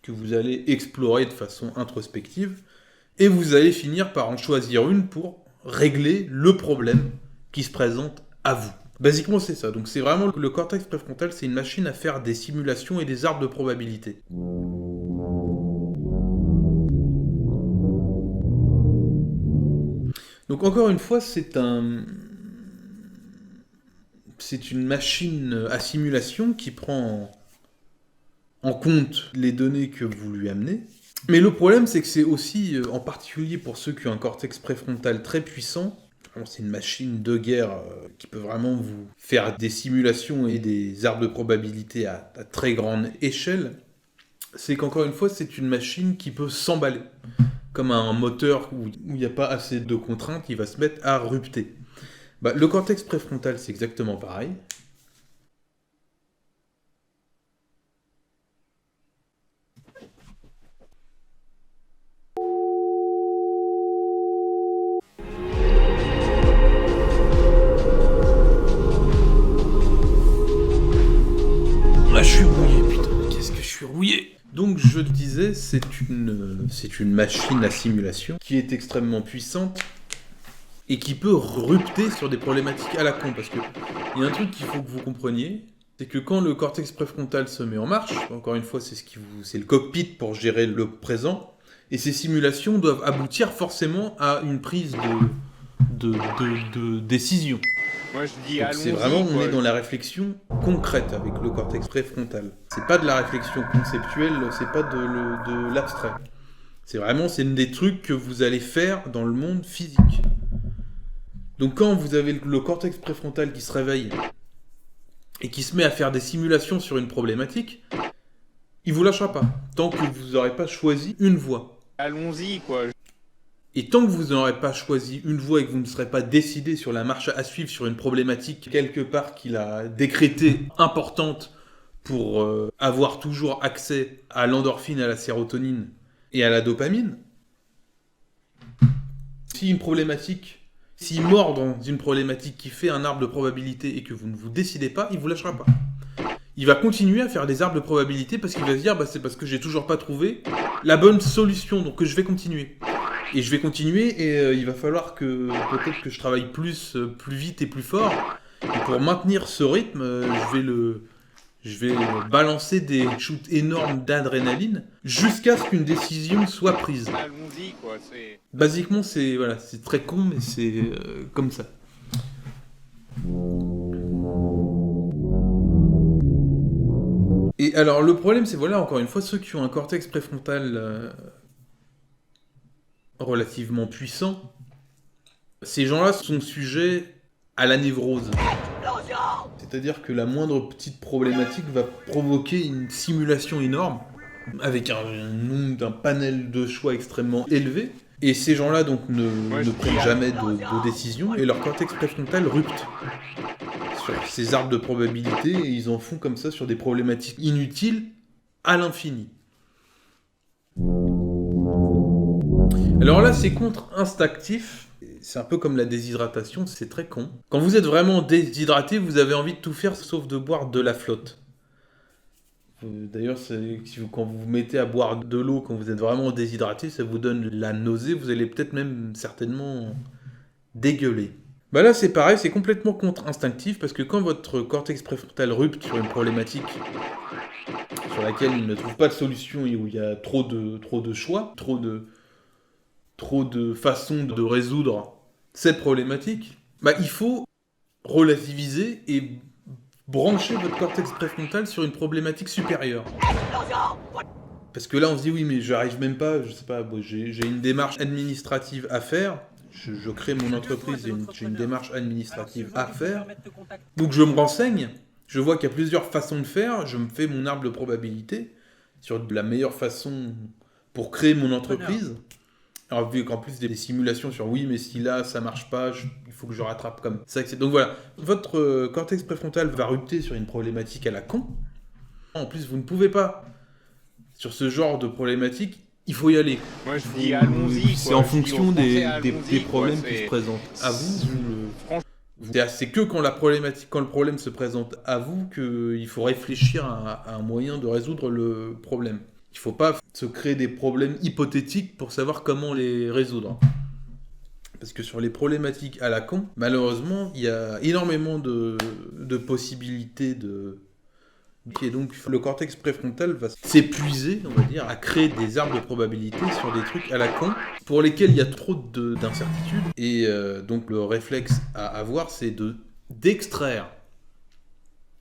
que vous allez explorer de façon introspective, et vous allez finir par en choisir une pour régler le problème qui se présente à vous. Basiquement, c'est ça. Donc, c'est vraiment le cortex préfrontal, c'est une machine à faire des simulations et des arbres de probabilité. Donc, encore une fois, c'est une machine à simulation qui prend en compte les données que vous lui amenez Mais le problème, c'est que c'est aussi, en particulier pour ceux qui ont un cortex préfrontal très puissant, alors, c'est une machine de guerre qui peut vraiment vous faire des simulations et des arbres de probabilité à très grande échelle, c'est qu'encore une fois, c'est une machine qui peut s'emballer. Comme un moteur où il n'y a pas assez de contraintes, il va se mettre à rupter. Bah, le cortex préfrontal, c'est exactement pareil. Là, je suis rouillé, putain, qu'est-ce que je suis rouillé! Donc, je le disais, c'est une machine à simulation qui est extrêmement puissante et qui peut rupter sur des problématiques à la con. Parce qu'il y a un truc qu'il faut que vous compreniez, c'est que quand le cortex préfrontal se met en marche, encore une fois, c'est le cockpit pour gérer le présent, et ces simulations doivent aboutir forcément à une prise de décision.
Moi je dis
Donc c'est vraiment, on est dans la réflexion concrète avec le cortex préfrontal. C'est pas de la réflexion conceptuelle, c'est pas de l'abstrait. C'est des trucs que vous allez faire dans le monde physique. Donc quand vous avez le cortex préfrontal qui se réveille et qui se met à faire des simulations sur une problématique, il vous lâchera pas, tant que vous n'aurez pas choisi une voie.
Allons-y quoi.
Et tant que vous n'aurez pas choisi une voie et que vous ne serez pas décidé sur la marche à suivre sur une problématique quelque part qu'il a décrétée importante pour avoir toujours accès à l'endorphine, à la sérotonine et à la dopamine, s'il mord dans une problématique qui fait un arbre de probabilité et que vous ne vous décidez pas, il vous lâchera pas. Il va continuer à faire des arbres de probabilité parce qu'il va se dire bah, c'est parce que j'ai toujours pas trouvé la bonne solution, donc je vais continuer. Et je vais continuer et il va falloir que peut-être que je travaille plus vite et plus fort. Et pour maintenir ce rythme, je vais balancer des shoots énormes d'adrénaline jusqu'à ce qu'une décision soit prise.
Allons-y quoi.
Basiquement, c'est très con, mais c'est comme ça. Et alors, le problème, c'est encore une fois, ceux qui ont un cortex préfrontal relativement puissant, ces gens-là sont sujets à la névrose. C'est-à-dire que la moindre petite problématique va provoquer une simulation énorme, avec un panel de choix extrêmement élevé. Et ces gens-là donc ne prennent jamais de décision, et leur cortex préfrontal rupte sur ces arbres de probabilité, et ils en font comme ça sur des problématiques inutiles à l'infini. Alors là, c'est contre-instinctif. C'est un peu comme la déshydratation, c'est très con. Quand vous êtes vraiment déshydraté, vous avez envie de tout faire sauf de boire de la flotte. D'ailleurs, quand vous vous mettez à boire de l'eau quand vous êtes vraiment déshydraté, ça vous donne la nausée, vous allez peut-être même certainement dégueuler. Bah là, c'est pareil, c'est complètement contre-instinctif parce que quand votre cortex préfrontal rupte sur une problématique sur laquelle il ne trouve pas de solution et où il y a trop de choix, trop de façons de résoudre cette problématique, bah il faut relativiser et brancher votre cortex préfrontal sur une problématique supérieure. Parce que là, on se dit, oui, mais j'arrive même pas, je sais pas, j'ai une démarche administrative à faire, je crée mon entreprise, j'ai une démarche administrative à faire, donc je me renseigne, je vois qu'il y a plusieurs façons de faire, je me fais mon arbre de probabilité sur la meilleure façon pour créer mon entreprise. Alors, vu qu'en plus des simulations sur oui, mais si là ça marche pas, il faut que je rattrape comme ça. Donc voilà, votre cortex préfrontal va rupter sur une problématique à la con. En plus, vous ne pouvez pas. Sur ce genre de problématique, il faut y aller.
Moi je dis allons-y.
C'est en fonction des problèmes qui se présentent à vous. C'est que quand le problème se présente à vous qu'il faut réfléchir à un moyen de résoudre le problème. Il ne faut pas se créer des problèmes hypothétiques pour savoir comment les résoudre. Parce que sur les problématiques à la con, malheureusement, il y a énormément de possibilités Et donc, le cortex préfrontal va s'épuiser, on va dire, à créer des arbres de probabilité sur des trucs à la con, pour lesquels il y a trop d'incertitudes. Et donc, le réflexe à avoir, c'est d'extraire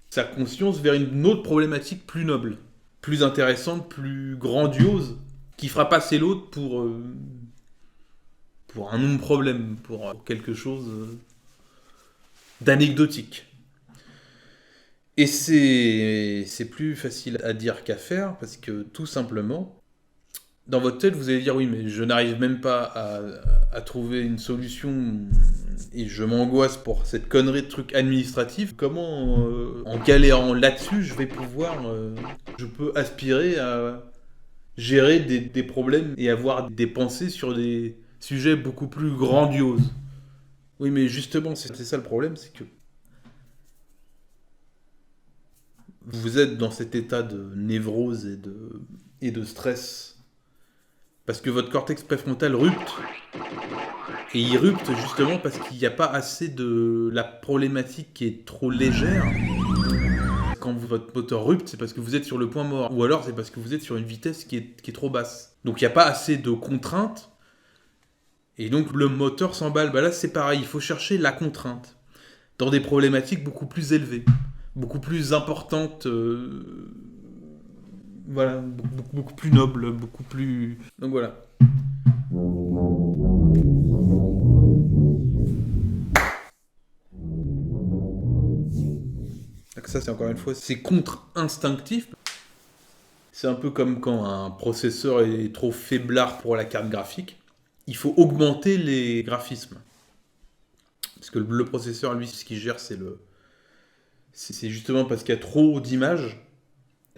sa conscience vers une autre problématique plus noble, plus intéressante, plus grandiose qui fera passer l'autre pour un non-problème, pour quelque chose d'anecdotique. Et c'est plus facile à dire qu'à faire, parce que tout simplement, dans votre tête, vous allez dire oui, mais je n'arrive même pas à trouver une solution et je m'angoisse pour cette connerie de truc administratif. Comment, en galérant là-dessus, je peux aspirer à gérer des problèmes et avoir des pensées sur des sujets beaucoup plus grandioses. Oui, mais justement, c'est ça le problème, c'est que vous êtes dans cet état de névrose et de stress parce que votre cortex préfrontal rupte. Et il rupte justement parce qu'il n'y a pas assez de la problématique qui est trop légère. Quand votre moteur rupte, c'est parce que vous êtes sur le point mort. Ou alors c'est parce que vous êtes sur une vitesse qui est trop basse. Donc il n'y a pas assez de contraintes. Et donc le moteur s'emballe. Bah là c'est pareil, il faut chercher la contrainte. Dans des problématiques beaucoup plus élevées. Beaucoup plus importantes. Voilà, beaucoup plus nobles. Beaucoup plus... Donc voilà. Ça, c'est encore une fois, c'est contre-instinctif. C'est un peu comme quand un processeur est trop faiblard pour la carte graphique. Il faut augmenter les graphismes. Parce que le processeur, lui, ce qu'il gère, c'est justement parce qu'il y a trop d'images,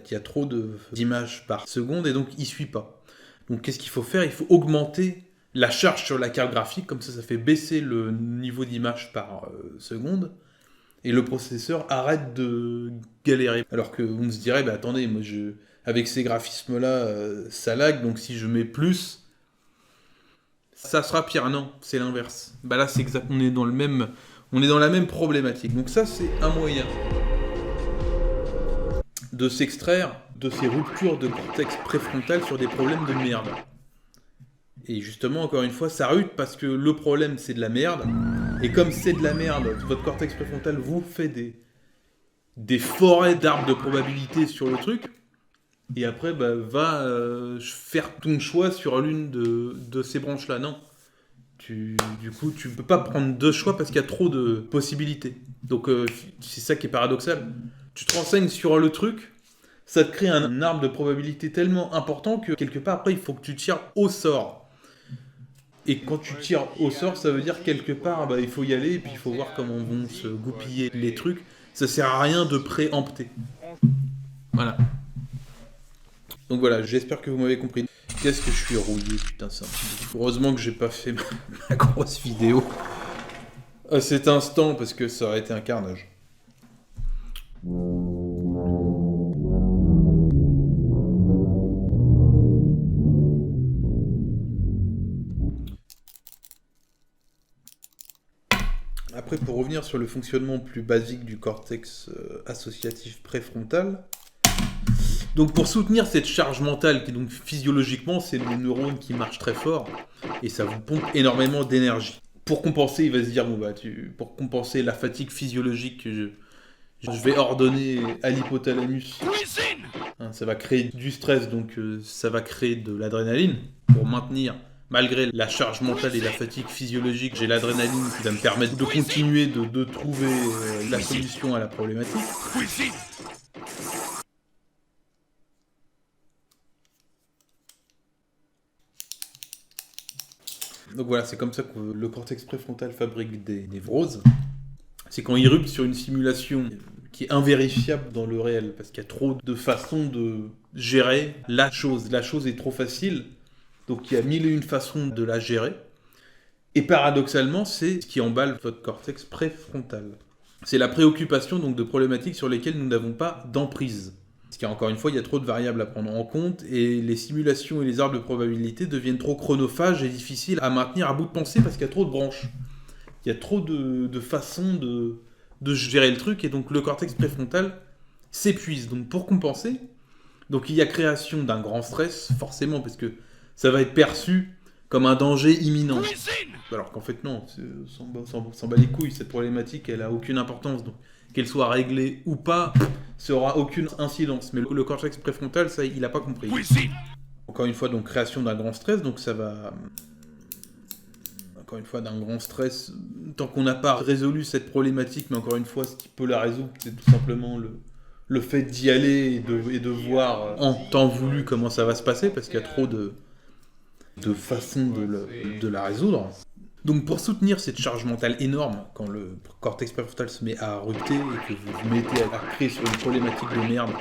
qu'il y a trop d'images par seconde, et donc il ne suit pas. Donc qu'est-ce qu'il faut faire ? Il faut augmenter la charge sur la carte graphique, comme ça fait baisser le niveau d'image par seconde. Et le processeur arrête de galérer. Alors que vous se direz, bah attendez, moi avec ces graphismes-là, ça lag, donc si je mets plus, ça sera pire. Non, c'est l'inverse. Bah là, c'est exact, on est dans la même problématique. Donc ça, c'est un moyen de s'extraire de ces ruptures de cortex préfrontal sur des problèmes de merde. Et justement, encore une fois, ça rute parce que le problème, c'est de la merde. Et comme c'est de la merde, votre cortex préfrontal vous fait des forêts d'arbres de probabilité sur le truc. Et après, bah, va faire ton choix sur l'une de ces branches-là. Non. Du coup, tu peux pas prendre deux choix parce qu'il y a trop de possibilités. Donc, c'est ça qui est paradoxal. Tu te renseignes sur le truc, ça te crée un arbre de probabilité tellement important que quelque part, après, il faut que tu tires au sort. Et quand tu tires au sort, ça veut dire quelque part, bah, il faut y aller et puis il faut voir comment vont se goupiller les trucs. Ça sert à rien de préempter. Voilà. Donc voilà, j'espère que vous m'avez compris. Qu'est-ce que je suis rouillé, putain, ça. Heureusement que j'ai pas fait ma grosse vidéo à cet instant parce que ça aurait été un carnage. Après, pour revenir sur le fonctionnement plus basique du cortex associatif préfrontal, donc pour soutenir cette charge mentale, qui donc physiologiquement, c'est le neurone qui marche très fort, et ça vous pompe énormément d'énergie. Pour compenser, il va se dire, bon bah, pour compenser la fatigue physiologique, je vais ordonner à l'hypothalamus. Hein, ça va créer du stress, donc ça va créer de l'adrénaline pour maintenir. Malgré la charge mentale et la fatigue physiologique, j'ai l'adrénaline qui va me permettre de continuer de trouver la solution à la problématique. Donc voilà, c'est comme ça que le cortex préfrontal fabrique des névroses. C'est quand il rupte sur une simulation qui est invérifiable dans le réel, parce qu'il y a trop de façons de gérer la chose. La chose est trop facile. Donc il y a mille et une façons de la gérer. Et paradoxalement, c'est ce qui emballe votre cortex préfrontal. C'est la préoccupation donc de problématiques sur lesquelles nous n'avons pas d'emprise. Parce qu'encore une fois, il y a trop de variables à prendre en compte et les simulations et les arbres de probabilité deviennent trop chronophages et difficiles à maintenir à bout de pensée parce qu'il y a trop de branches. Il y a trop de façons de gérer le truc et donc le cortex préfrontal s'épuise. Donc pour compenser, donc il y a création d'un grand stress, forcément, parce que ça va être perçu comme un danger imminent. Alors qu'en fait, non, s'en bat les couilles, cette problématique, elle a aucune importance. Donc, qu'elle soit réglée ou pas, ça aura aucune incidence. Mais le cortex préfrontal, ça, il n'a pas compris. Encore une fois, donc création d'un grand stress, donc ça va... Encore une fois, d'un grand stress, tant qu'on n'a pas résolu cette problématique, mais encore une fois, ce qui peut la résoudre, c'est tout simplement le fait d'y aller et de voir en temps voulu comment ça va se passer, parce qu'il y a trop de façons de la résoudre. Donc pour soutenir cette charge mentale énorme, quand le cortex préfrontal se met à rupter et que vous vous mettez à créer sur une problématique de merde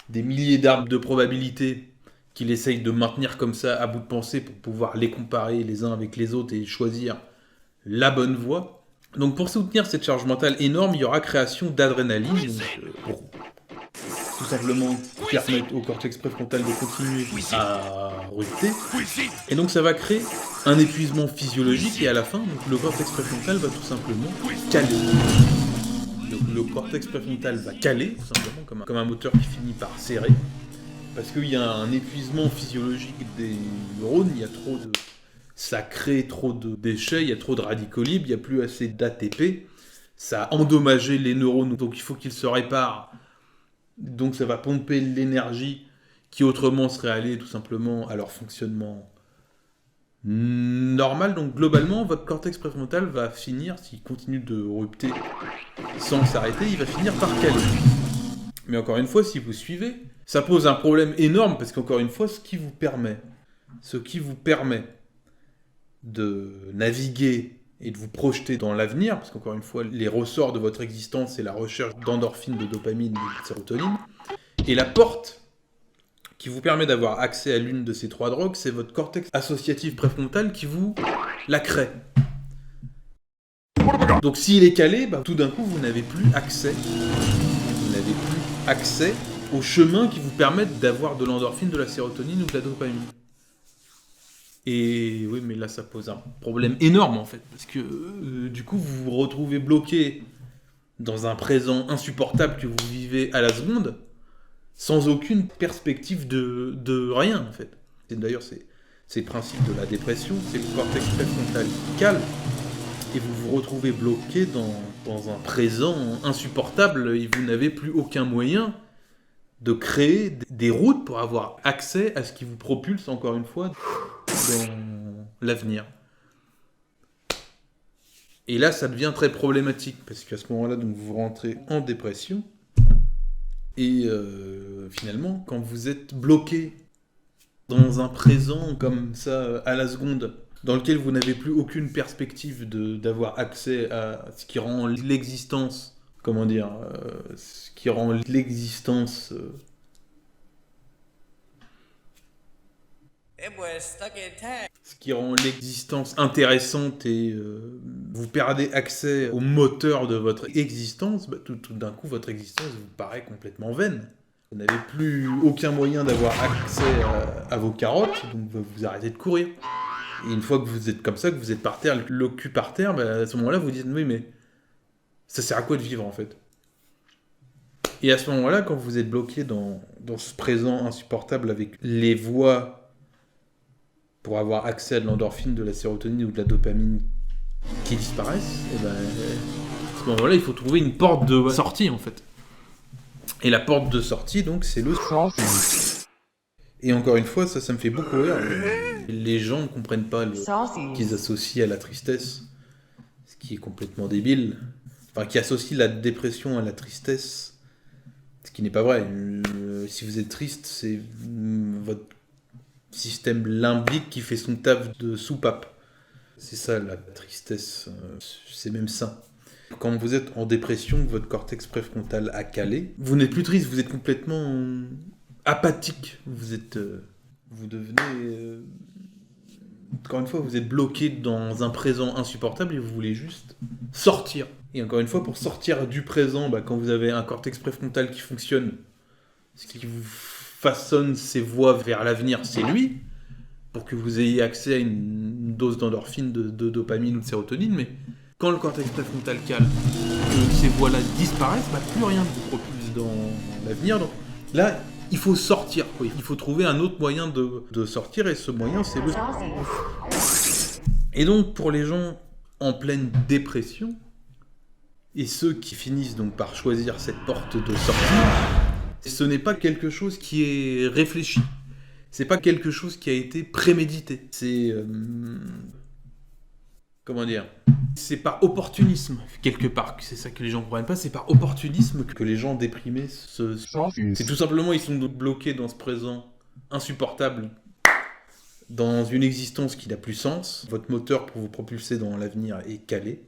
des milliers d'arbres de probabilités qu'il essaye de maintenir comme ça à bout de pensée pour pouvoir les comparer les uns avec les autres et choisir la bonne voie. Donc pour soutenir cette charge mentale énorme, il y aura création d'adrénaline, pour tout simplement permettre au cortex préfrontal de continuer à rupter. Et donc ça va créer un épuisement physiologique et à la fin, donc, le cortex préfrontal va tout simplement caler. Donc le cortex préfrontal va caler, tout simplement, comme un moteur qui finit par serrer. Parce qu'il y a un épuisement physiologique des neurones, il y a trop de... Ça crée trop de déchets, il y a trop de radicaux libres, il n'y a plus assez d'ATP. Ça a endommagé les neurones, donc il faut qu'ils se réparent. Donc ça va pomper l'énergie qui autrement serait allée tout simplement à leur fonctionnement normal. Donc globalement, votre cortex préfrontal va finir, s'il continue de rupter sans s'arrêter, il va finir par caler. Mais encore une fois, si vous suivez, ça pose un problème énorme parce qu'encore une fois, ce qui vous permet de naviguer et de vous projeter dans l'avenir, parce qu'encore une fois, les ressorts de votre existence, c'est la recherche d'endorphines, de dopamine, de sérotonine, et la porte qui vous permet d'avoir accès à l'une de ces trois drogues, c'est votre cortex associatif préfrontal qui vous la crée. Donc s'il est calé, tout d'un coup, vous n'avez plus accès aux chemins qui vous permettent d'avoir de l'endorphine, de la sérotonine ou de la dopamine. Et oui, mais là, ça pose un problème énorme, en fait, parce que du coup, vous vous retrouvez bloqué dans un présent insupportable que vous vivez à la seconde, sans aucune perspective de rien, en fait. Et d'ailleurs, c'est le principe de la dépression, c'est le cortex préfrontal qui cale, et vous vous retrouvez bloqué dans un présent insupportable, et vous n'avez plus aucun moyen de créer des routes pour avoir accès à ce qui vous propulse, encore une fois, dans l'avenir. Et là, ça devient très problématique, parce qu'à ce moment-là, donc, vous rentrez en dépression, et finalement, quand vous êtes bloqué dans un présent comme ça, à la seconde, dans lequel vous n'avez plus aucune perspective d'avoir accès à ce qui rend l'existence, ce qui rend l'existence ce qui rend l'existence intéressante et vous perdez accès au moteur de votre existence, tout d'un coup votre existence vous paraît complètement vaine. Vous n'avez plus aucun moyen d'avoir accès à vos carottes, donc vous arrêtez de courir. Et une fois que vous êtes comme ça, que vous êtes par terre, le cul par terre, à ce moment-là vous dites oui mais ça sert à quoi de vivre en fait ? Et à ce moment-là, quand vous êtes bloqué dans ce présent insupportable avec les voies pour avoir accès à de l'endorphine, de la sérotonine ou de la dopamine qui disparaissent, à ce moment-là, il faut trouver une porte de sortie, en fait. Et la porte de sortie, donc, c'est le sens. Et encore une fois, ça me fait beaucoup rire. Les gens ne comprennent pas qu'ils associent à la tristesse, ce qui est complètement débile. Enfin, qui associent la dépression à la tristesse, ce qui n'est pas vrai. Si vous êtes triste, c'est votre système limbique qui fait son taf de soupape. C'est ça la tristesse, c'est même ça. Quand vous êtes en dépression, votre cortex préfrontal a calé, vous n'êtes plus triste, vous êtes complètement apathique. Vous devenez... Encore une fois, vous êtes bloqué dans un présent insupportable et vous voulez juste sortir. Et encore une fois, pour sortir du présent, quand vous avez un cortex préfrontal qui fonctionne, ce qui vous façonne ses voies vers l'avenir, c'est lui, pour que vous ayez accès à une dose d'endorphine, de dopamine ou de sérotonine, mais quand le cortex préfrontal cale, que ces voies-là disparaissent, plus rien ne vous propulse dans l'avenir. Donc là, il faut sortir, quoi. Il faut trouver un autre moyen de sortir, et ce moyen, c'est le... Et donc, pour les gens en pleine dépression, et ceux qui finissent donc par choisir cette porte de sortie, ce n'est pas quelque chose qui est réfléchi. C'est pas quelque chose qui a été prémédité. C'est... comment dire ? C'est par opportunisme, quelque part. C'est ça que les gens comprennent pas. C'est par opportunisme que les gens déprimés se... C'est tout simplement, ils sont bloqués dans ce présent insupportable, dans une existence qui n'a plus sens. Votre moteur pour vous propulser dans l'avenir est calé.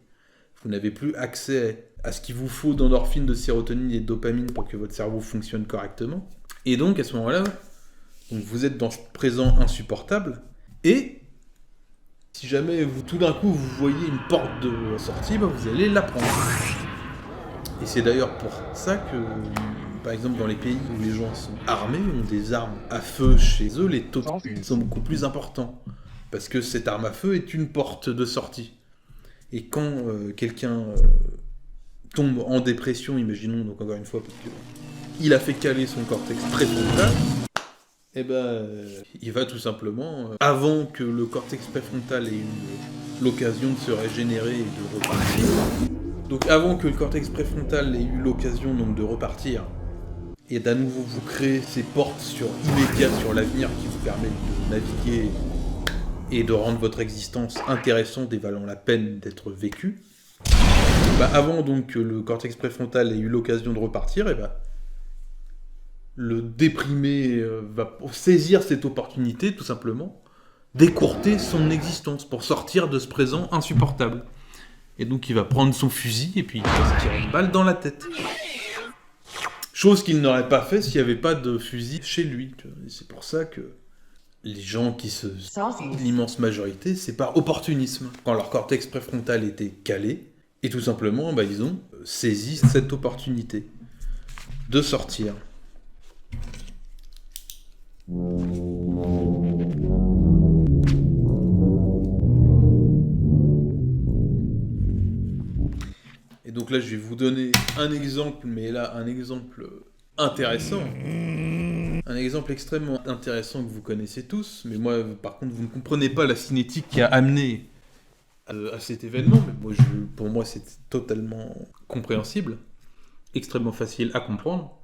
Vous n'avez plus accès à ce qu'il vous faut d'endorphine, de sérotonine et de dopamine pour que votre cerveau fonctionne correctement. Et donc, à ce moment-là, donc vous êtes dans ce présent insupportable. Et si jamais tout d'un coup vous voyez une porte de sortie, vous allez la prendre. Et c'est d'ailleurs pour ça que, par exemple, dans les pays où les gens sont armés, ont des armes à feu chez eux, les taux sont beaucoup plus importants. Parce que cette arme à feu est une porte de sortie. Et quand quelqu'un tombe en dépression, imaginons, donc encore une fois, parce qu'il a fait caler son cortex préfrontal, il va tout simplement, avant que le cortex préfrontal ait eu l'occasion de se régénérer et de repartir, donc avant que le cortex préfrontal ait eu l'occasion donc, de repartir, et d'à nouveau vous créer ces portes immédiates sur l'avenir qui vous permettent de naviguer et de rendre votre existence intéressante et valant la peine d'être vécue, avant donc que le cortex préfrontal ait eu l'occasion de repartir, le déprimé va saisir cette opportunité, tout simplement, d'écourter son existence pour sortir de ce présent insupportable. Et donc il va prendre son fusil et puis il va se tirer une balle dans la tête. Chose qu'il n'aurait pas fait s'il n'y avait pas de fusil chez lui. Et c'est pour ça que les gens l'immense majorité, c'est par opportunisme. Quand leur cortex préfrontal était calé, et tout simplement, ils ont saisi cette opportunité de sortir. Et donc là, je vais vous donner un exemple, mais là, un exemple intéressant. Un exemple extrêmement intéressant que vous connaissez tous, mais moi, par contre, vous ne comprenez pas la cinétique qui a amené à cet événement, mais pour moi, c'est totalement compréhensible, extrêmement facile à comprendre.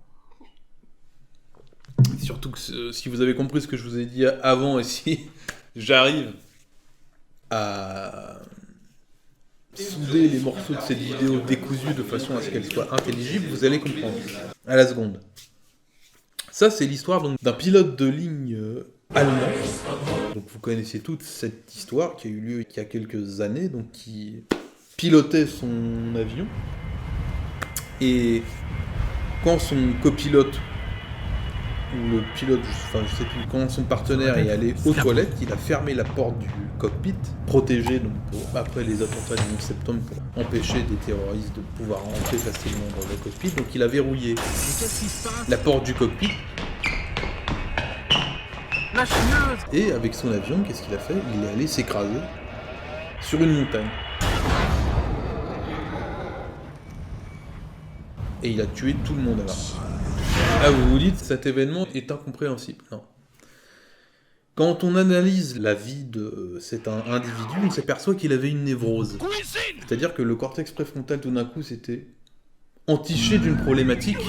Surtout que si vous avez compris ce que je vous ai dit avant, et si j'arrive à souder les morceaux de cette vidéo décousue de façon à ce qu'elle soit intelligible, vous allez comprendre. À la seconde. Ça, c'est l'histoire donc, d'un pilote de ligne allemand. Donc vous connaissez toute cette histoire qui a eu lieu il y a quelques années, donc qui pilotait son avion. Et quand son copilote ou le pilote, je sais plus, quand son partenaire est allé aux toilettes, il a fermé la porte du cockpit, protégé donc après les attentats du 11 septembre pour empêcher des terroristes de pouvoir rentrer facilement dans le cockpit. Donc il a verrouillé la porte du cockpit. Et avec son avion, qu'est-ce qu'il a fait ? Il est allé s'écraser sur une montagne. Et il a tué tout le monde alors. Ah, vous vous dites, cet événement est incompréhensible. Non. Quand on analyse la vie de cet individu, on s'aperçoit qu'il avait une névrose. C'est-à-dire que le cortex préfrontal, tout d'un coup, s'était entiché d'une problématique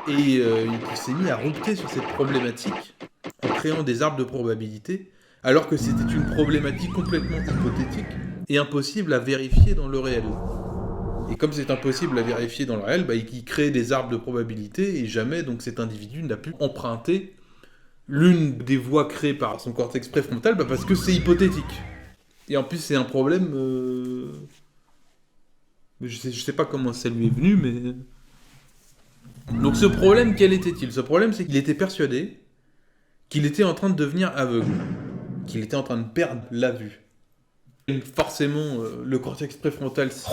et il s'est mis à router sur cette problématique en créant des arbres de probabilité, alors que c'était une problématique complètement hypothétique et impossible à vérifier dans le réel. Et comme c'est impossible à vérifier dans le réel, il crée des arbres de probabilité et jamais donc cet individu n'a pu emprunter l'une des voies créées par son cortex préfrontal parce que c'est hypothétique. Et en plus c'est un problème... Je sais pas comment ça lui est venu, mais... Donc ce problème, quel était-il ? Ce problème, c'est qu'il était persuadé qu'il était en train de devenir aveugle, qu'il était en train de perdre la vue. Et forcément, le cortex préfrontal s'est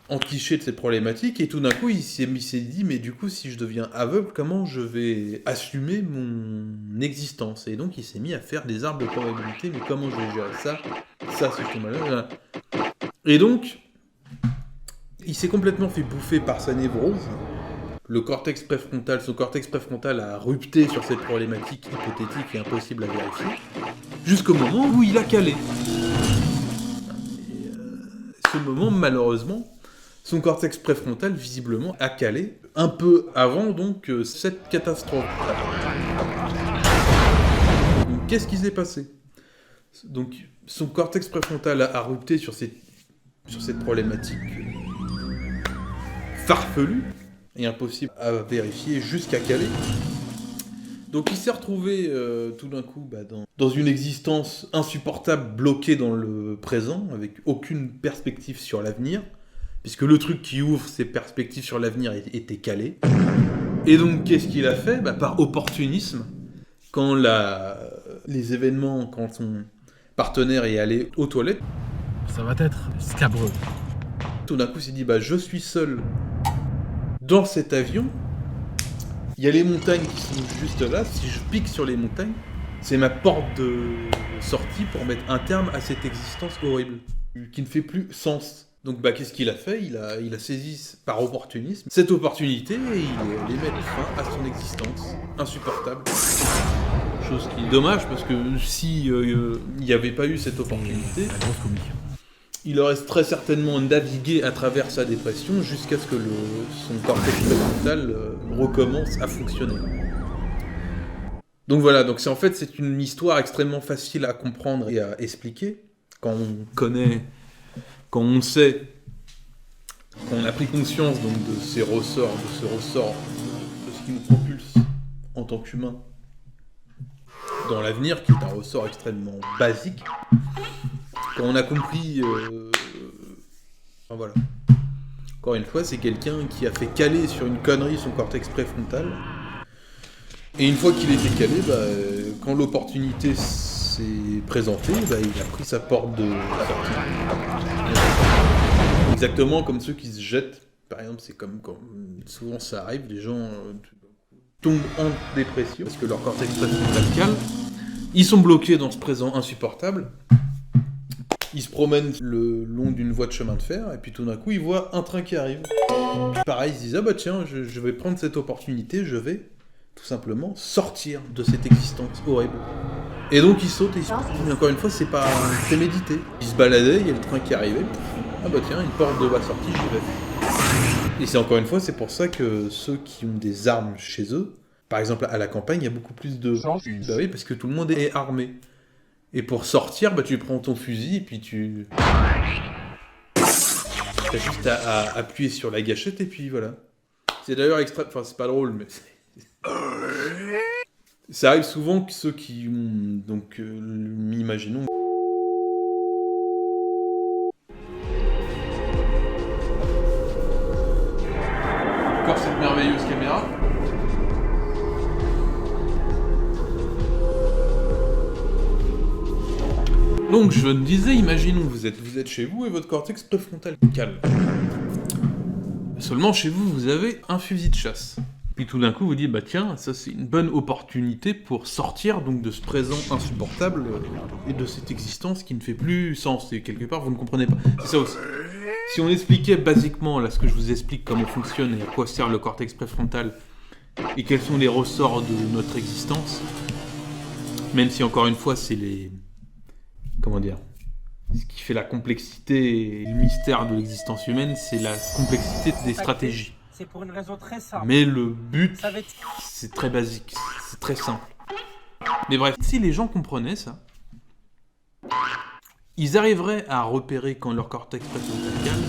entiché de cette problématique, et tout d'un coup, il s'est dit, mais du coup, si je deviens aveugle, comment je vais assumer mon existence ? Et donc, il s'est mis à faire des arbres de probabilité, mais comment je vais gérer ça ? Ça, c'est tout malin. Et donc, il s'est complètement fait bouffer par sa névrose. Son cortex préfrontal a rupté sur cette problématique hypothétique et impossible à vérifier, jusqu'au moment où il a calé. Et ce moment, malheureusement, son cortex préfrontal, visiblement, a calé un peu avant donc cette catastrophe. qu'est-ce qui s'est passé? Donc, son cortex préfrontal a rupté sur cette problématique farfelue et impossible à vérifier jusqu'à Calais. Donc il s'est retrouvé tout d'un coup dans une existence insupportable, bloquée dans le présent, avec aucune perspective sur l'avenir, puisque le truc qui ouvre ses perspectives sur l'avenir était Calais. Et donc qu'est-ce qu'il a fait? Par opportunisme, quand les événements, quand son partenaire est allé aux toilettes,
Ça va être scabreux.
tout d'un coup il s'est dit je suis seul dans cet avion. Il y a les montagnes qui sont juste là. Si je pique sur les montagnes, c'est ma porte de sortie pour mettre un terme à cette existence horrible, qui ne fait plus sens. Donc qu'est-ce qu'il a fait? Il a saisi par opportunisme cette opportunité et il est allé mettre fin à son existence insupportable. Chose qui est dommage parce que si il n'y avait pas eu cette opportunité,
La grosse comédie.
il aurait très certainement navigué à travers sa dépression jusqu'à ce que son cortex préfrontal recommence à fonctionner. Donc voilà, c'est une histoire extrêmement facile à comprendre et à expliquer quand on sait, quand on a pris conscience donc de ces ressorts, de ce qui nous propulse en tant qu'humain dans l'avenir, qui est un ressort extrêmement basique. Quand on a compris... voilà. Encore une fois, c'est quelqu'un qui a fait caler sur une connerie son cortex préfrontal. Et une fois qu'il était calé, quand l'opportunité s'est présentée, il a pris sa porte de sortie. Exactement comme ceux qui se jettent. Par exemple, c'est comme quand souvent ça arrive, les gens tombent en dépression parce que leur cortex préfrontal cale. Ils sont bloqués dans ce présent insupportable. Ils se promènent le long d'une voie de chemin de fer, et puis tout d'un coup, ils voient un train qui arrive. Puis pareil, ils se disent tiens, je vais prendre cette opportunité, je vais tout simplement sortir de cette existence horrible. Et donc, ils sautent, et encore une fois, c'est pas prémédité. Ils se baladaient, il y a le train qui arrivait, tiens, une porte de la sortie, j'y vais. Et c'est encore une fois, c'est pour ça que ceux qui ont des armes chez eux, par exemple à la campagne, il y a beaucoup plus de... oui, parce que tout le monde est armé. Et pour sortir, tu prends ton fusil et puis t'as juste à appuyer sur la gâchette et puis voilà. C'est d'ailleurs c'est pas drôle, mais... Ça arrive souvent que ceux qui ont... Donc, imaginons... Encore cette merveilleuse caméra. Donc je me disais, imaginons, vous êtes chez vous et votre cortex préfrontal cale. Seulement chez vous, vous avez un fusil de chasse. Puis tout d'un coup, vous dites, tiens, ça c'est une bonne opportunité pour sortir donc de ce présent insupportable et de cette existence qui ne fait plus sens. Et quelque part, vous ne comprenez pas. C'est ça aussi. Si on expliquait basiquement, là, ce que je vous explique, comment fonctionne et à quoi sert le cortex préfrontal et quels sont les ressorts de notre existence, même si encore une fois, c'est les... Comment dire? Ce qui fait la complexité et le mystère de l'existence humaine, c'est la complexité des stratégies.
C'est pour une raison très simple.
Mais le but,
Ça va être...
c'est très basique, c'est très simple. Mais bref, si les gens comprenaient ça, ils arriveraient à repérer quand leur cortex préfrontal cale,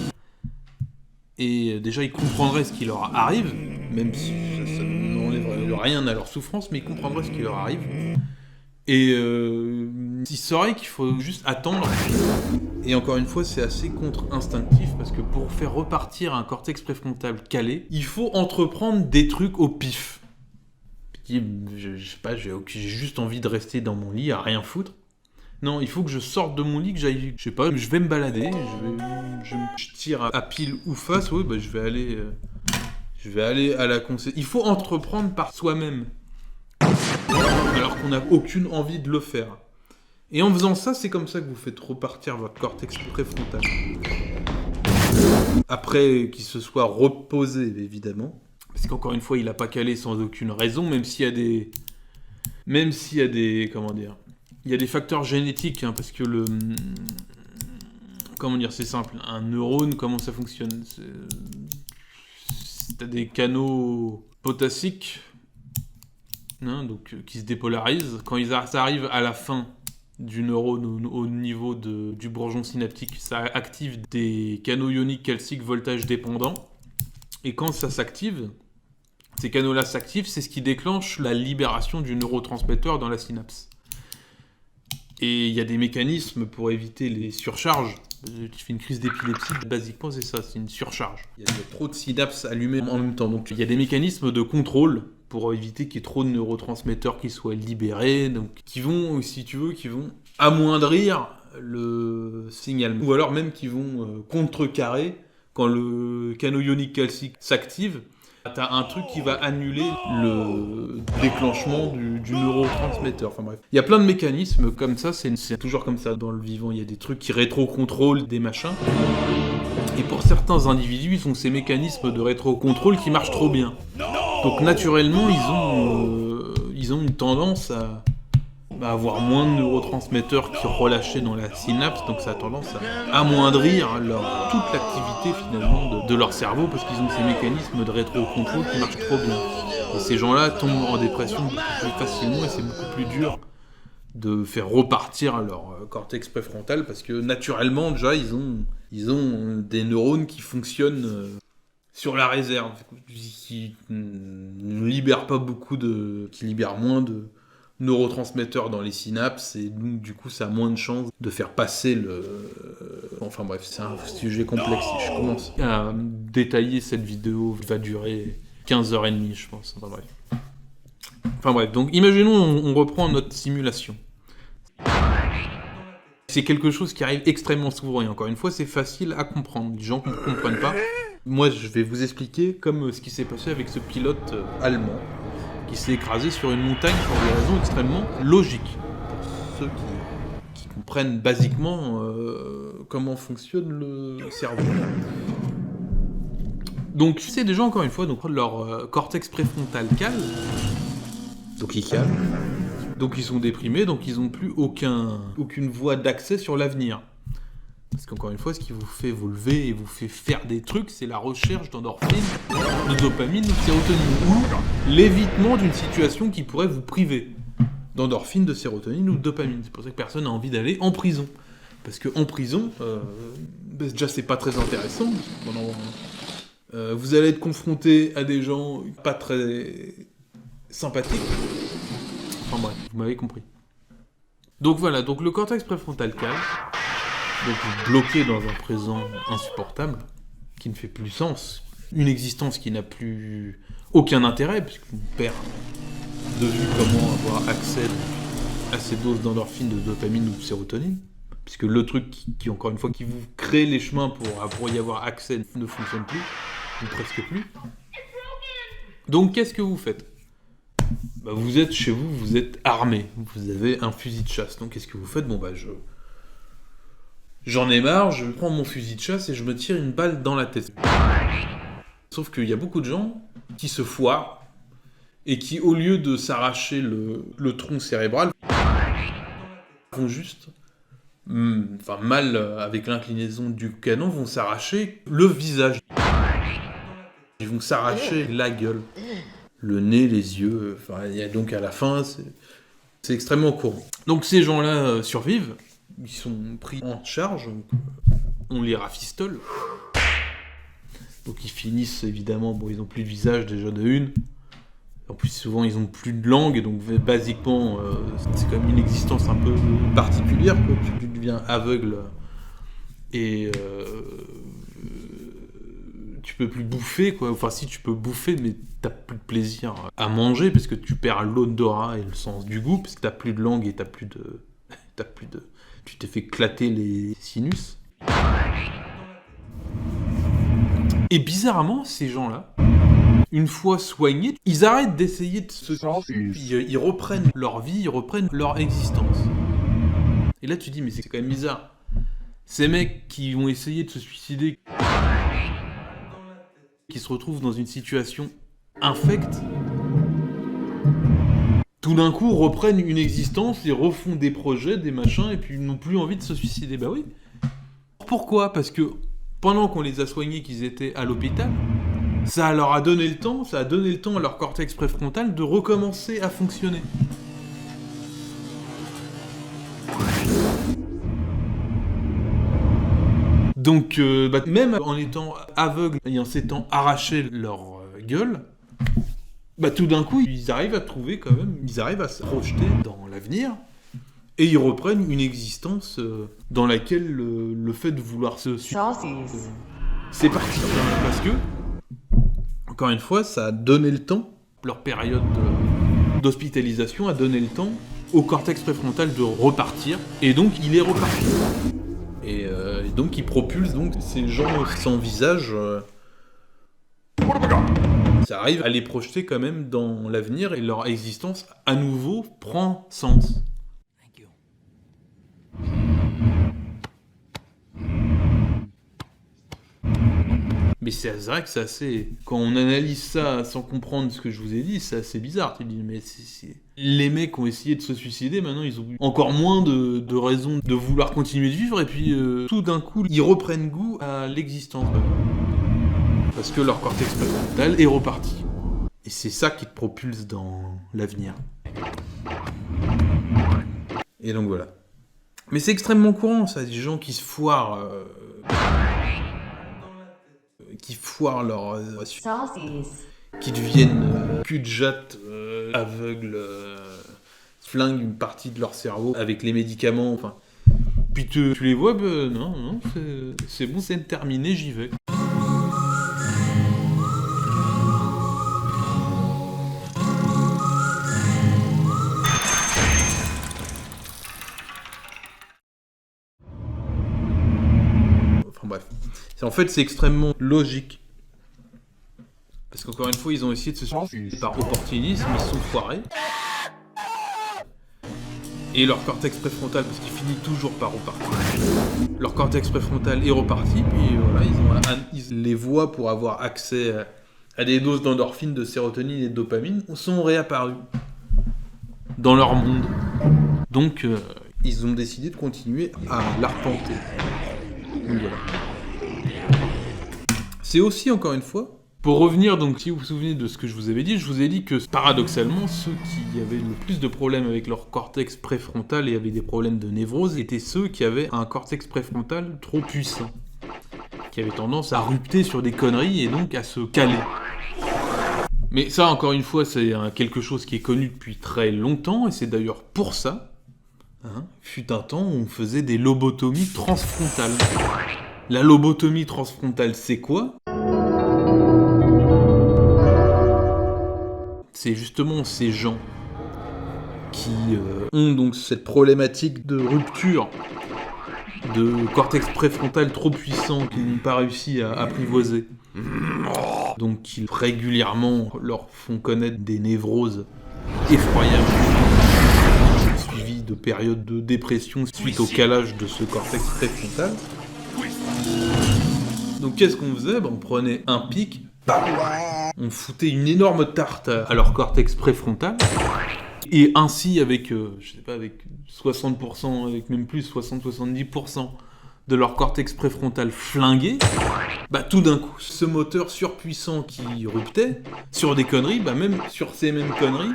et déjà ils comprendraient ce qui leur arrive, même si ça n'enlèverait rien à leur souffrance, mais ils comprendraient ce qui leur arrive. Et ils sauraient qu'il faut juste attendre. Et encore une fois, c'est assez contre-instinctif parce que pour faire repartir un cortex préfrontal calé, il faut entreprendre des trucs au pif. Je sais pas, j'ai juste envie de rester dans mon lit à rien foutre. Non, il faut que je sorte de mon lit, que j'aille, je sais pas, je vais me balader, je tire à pile ou face, je vais aller à la concession. Il faut entreprendre par soi-même. Alors qu'on n'a aucune envie de le faire. Et en faisant ça, c'est comme ça que vous faites repartir votre cortex préfrontal. Après qu'il se soit reposé, évidemment. Parce qu'encore une fois, il n'a pas calé sans aucune raison, même s'il y a des... Comment dire... Il y a des facteurs génétiques, parce que le... Comment dire, c'est simple. Un neurone, comment ça fonctionne? T'as des canaux potassiques... qui se dépolarisent. Quand ça arrive à la fin du neurone au niveau du bourgeon synaptique, ça active des canaux ioniques calciques voltage dépendants. Et quand ça s'active, ces canaux-là s'activent, c'est ce qui déclenche la libération du neurotransmetteur dans la synapse. Et il y a des mécanismes pour éviter les surcharges. Tu fais une crise d'épilepsie, basiquement c'est ça, c'est une surcharge. Il y a trop de synapses allumées en même temps. Donc il y a des mécanismes de contrôle pour éviter qu'il y ait trop de neurotransmetteurs qui soient libérés, donc qui vont, si tu veux, qui vont amoindrir le signal. Ou alors même qui vont contrecarrer quand le canal ionique calcique s'active. T'as un truc qui va annuler le déclenchement du neurotransmetteur. Enfin bref. Il y a plein de mécanismes comme ça, c'est toujours comme ça dans le vivant. Il y a des trucs qui rétro-contrôlent des machins. Et pour certains individus, ils ont ces mécanismes de rétro-contrôle qui marchent trop bien. Donc naturellement, ils ont une tendance à avoir moins de neurotransmetteurs qui relâchés dans la synapse, donc ça a tendance à amoindrir toute l'activité finalement de leur cerveau, parce qu'ils ont ces mécanismes de rétro-contrôle qui marchent trop bien. Et ces gens-là tombent en dépression beaucoup plus facilement, et c'est beaucoup plus dur de faire repartir leur cortex préfrontal, parce que naturellement déjà ils ont des neurones qui fonctionnent sur la réserve, qui ne libèrent pas beaucoup qui libèrent moins de neurotransmetteurs dans les synapses, et donc du coup ça a moins de chances de faire passer enfin bref, c'est un sujet complexe. Si je commence à détailler, cette vidéo va durer 15h30 je pense. Enfin bref, donc imaginons on reprend notre simulation. C'est quelque chose qui arrive extrêmement souvent, et encore une fois c'est facile à comprendre, les gens ne comprennent pas. Moi je vais vous expliquer comme ce qui s'est passé avec ce pilote allemand qui s'est écrasé sur une montagne pour des raisons extrêmement logiques. Pour ceux qui comprennent basiquement comment fonctionne le cerveau. Donc c'est déjà encore une fois, donc leur cortex préfrontal cale, donc ils calent, donc ils sont déprimés, donc ils n'ont plus aucune voie d'accès sur l'avenir. Parce qu'encore une fois, ce qui vous fait vous lever et vous fait faire des trucs, c'est la recherche d'endorphine, de dopamine, de sérotonine, ou l'évitement d'une situation qui pourrait vous priver d'endorphine, de sérotonine ou de dopamine. C'est pour ça que personne n'a envie d'aller en prison. Parce qu'en prison, déjà c'est pas très intéressant. Vous allez être confronté à des gens pas très sympathiques. Enfin bref, vous m'avez compris. Donc voilà, donc le cortex préfrontal cale. Donc bloqué dans un présent insupportable, qui ne fait plus sens, une existence qui n'a plus aucun intérêt, puisqu'on perd de vue comment avoir accès à ces doses d'endorphine, de dopamine ou de sérotonine, puisque le truc qui encore une fois, qui vous crée les chemins pour y avoir accès ne fonctionne plus, ou presque plus. Donc qu'est-ce que vous faites ? Vous êtes chez vous, vous êtes armé, vous avez un fusil de chasse, donc qu'est-ce que vous faites ? J'en ai marre, je prends mon fusil de chasse et je me tire une balle dans la tête. Sauf qu'il y a beaucoup de gens qui se foirent et qui, au lieu de s'arracher le tronc cérébral, vont juste, mal avec l'inclinaison du canon, vont s'arracher le visage. Ils vont s'arracher la gueule, le nez, les yeux, donc à la fin, c'est extrêmement courant. Donc ces gens-là survivent. Ils sont pris en charge, on les rafistole. Donc ils finissent évidemment, ils n'ont plus de visage déjà de une. En plus souvent ils n'ont plus de langue, donc basiquement c'est quand même une existence un peu particulière, quoi. Tu deviens aveugle et tu peux plus bouffer, quoi. Enfin si, tu peux bouffer, mais t'as plus de plaisir à manger parce que tu perds l'odorat et le sens du goût, parce que t'as plus de langue et t'as plus de... Tu t'es fait éclater les sinus. Et bizarrement, ces gens-là, une fois soignés, ils arrêtent d'essayer de se... Ils reprennent leur vie, ils reprennent leur existence. Et là, tu dis, mais c'est quand même bizarre. Ces mecs qui ont essayé de se suicider, qui se retrouvent dans une situation infecte, tout d'un coup reprennent une existence et refont des projets, des machins, et puis ils n'ont plus envie de se suicider. Bah oui. Pourquoi ? Parce que pendant qu'on les a soignés, qu'ils étaient à l'hôpital, Ça leur a donné le temps, ça a donné le temps à leur cortex préfrontal de recommencer à fonctionner. Donc, même en étant aveugles et en s'étant arraché leur gueule, tout d'un coup, ils arrivent à trouver quand même, ils arrivent à se projeter dans l'avenir, et ils reprennent une existence dans laquelle le fait de vouloir se suicider, c'est parti. Parce que, encore une fois, ça a donné le temps, leur période d'hospitalisation a donné le temps au cortex préfrontal de repartir, et donc il est reparti. Et donc il propulse donc ces gens sans visage. Ça arrive à les projeter quand même dans l'avenir et leur existence à nouveau prend sens. Mais c'est vrai que c'est assez... Quand on analyse ça sans comprendre ce que je vous ai dit, c'est assez bizarre. Tu te dis, mais les mecs ont essayé de se suicider, maintenant ils ont encore moins de raisons de vouloir continuer de vivre, et puis tout d'un coup, ils reprennent goût à l'existence. Parce que leur cortex préfrontal est reparti. Et c'est ça qui te propulse dans l'avenir. Et donc voilà. Mais c'est extrêmement courant, ça, des gens qui se foirent... qui foirent leur... qui deviennent cul-de-jatte, aveugles, flinguent une partie de leur cerveau avec les médicaments, enfin... Puis tu les vois, non, c'est bon, c'est terminé, j'y vais. Enfin bref. En fait, c'est extrêmement logique. Parce qu'encore une fois, ils ont essayé de se suicider par opportunisme, ils se sont foirés. Et leur cortex préfrontal, parce qu'il finit toujours par repartir. Leur cortex préfrontal est reparti, puis voilà, ils les voies pour avoir accès à des doses d'endorphine, de sérotonine et de dopamine sont réapparues dans leur monde. Donc, ils ont décidé de continuer à l'arpenter. Donc voilà. C'est aussi, encore une fois, pour revenir, donc, si vous vous souvenez de ce que je vous avais dit, je vous ai dit que, paradoxalement, ceux qui avaient le plus de problèmes avec leur cortex préfrontal et avaient des problèmes de névrose étaient ceux qui avaient un cortex préfrontal trop puissant, qui avaient tendance à rupter sur des conneries et donc à se caler. Mais ça, encore une fois, c'est quelque chose qui est connu depuis très longtemps, et c'est d'ailleurs pour ça, fut un temps où on faisait des lobotomies transfrontales. La lobotomie transfrontale, c'est quoi ? C'est justement ces gens qui ont donc cette problématique de rupture de cortex préfrontal trop puissant qu'ils n'ont pas réussi à apprivoiser. Donc qui régulièrement leur font connaître des névroses effroyables, suivies de périodes de dépression suite au calage de ce cortex préfrontal. Donc qu'est-ce qu'on faisait ? On prenait un pic, on foutait une énorme tarte à leur cortex préfrontal, et ainsi avec, avec 60%, avec même plus, 60-70% de leur cortex préfrontal flingué, tout d'un coup, ce moteur surpuissant qui ruptait, sur des conneries, même sur ces mêmes conneries,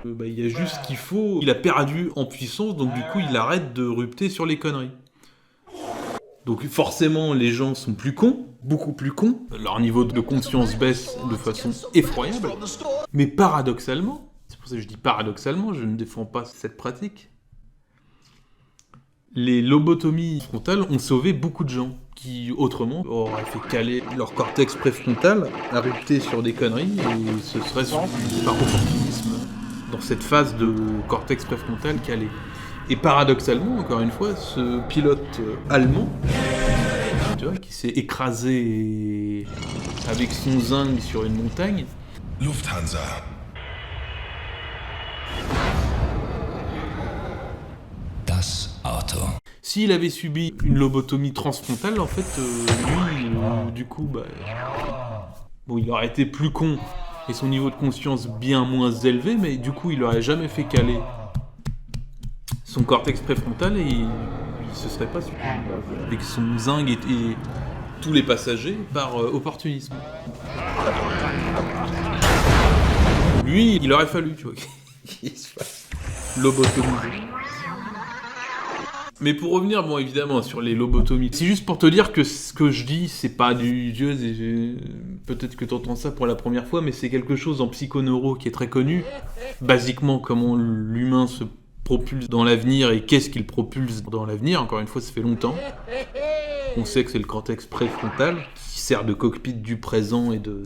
il y a juste ce qu'il faut, il a perdu en puissance, donc du coup il arrête de rupter sur les conneries. Donc forcément, les gens sont plus cons, beaucoup plus cons. Leur niveau de conscience baisse de façon effroyable. Mais paradoxalement, c'est pour ça que je dis paradoxalement, je ne défends pas cette pratique, les lobotomies frontales ont sauvé beaucoup de gens qui, autrement, auraient fait caler leur cortex préfrontal à rupter sur des conneries et ce serait suivi par opportunisme dans cette phase de cortex préfrontal calé. Et paradoxalement, encore une fois, ce pilote allemand, qui s'est écrasé avec son zinc sur une montagne,
Lufthansa. Das Auto.
S'il avait subi une lobotomie transfrontale, en fait, lui, du coup, il aurait été plus con et son niveau de conscience bien moins élevé, mais du coup, il aurait jamais fait caler son cortex préfrontal et il se serait pas suivi avec son zinc tous les passagers par opportunisme. Lui, il aurait fallu, tu vois, qu'il se fasse lobotomiser. Mais pour revenir, bon, évidemment, sur les lobotomies, c'est juste pour te dire que ce que je dis, c'est pas du dieu, peut-être que t'entends ça pour la première fois, mais c'est quelque chose en psychoneuro qui est très connu. Basiquement, comment l'humain se propulse dans l'avenir et qu'est-ce qu'il propulse dans l'avenir. Encore une fois, ça fait longtemps. On sait que c'est le cortex préfrontal, qui sert de cockpit du présent et de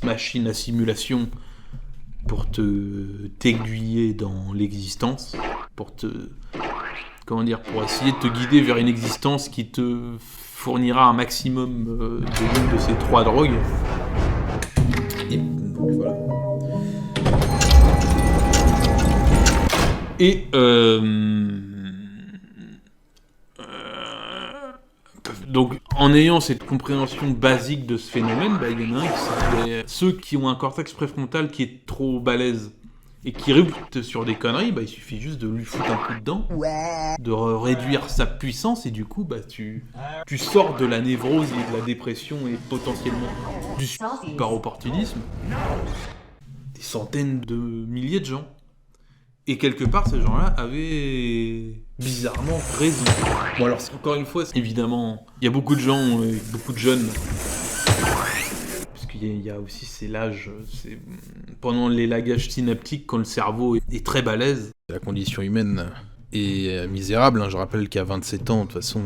machine à simulation pour t'aiguiller dans l'existence, pour essayer de te guider vers une existence qui te fournira un maximum de l'une de ces trois drogues. Et donc, voilà. Et donc, en ayant cette compréhension basique de ce phénomène, il y en a un qui s'appelait ceux qui ont un cortex préfrontal qui est trop balèze et qui rupte sur des conneries, il suffit juste de lui foutre un coup dedans, de réduire sa puissance, et du coup, tu sors de la névrose et de la dépression et potentiellement du suicide par opportunisme. Des centaines de milliers de gens. Et quelque part, ces gens-là avaient bizarrement raison. Bon alors, encore une fois, évidemment, il y a beaucoup de gens, beaucoup de jeunes, parce qu'il y a aussi c'est l'âge, c'est pendant l'élagage synaptique, quand le cerveau est très balèze. La condition humaine est misérable, je rappelle qu'à 27 ans, de toute façon,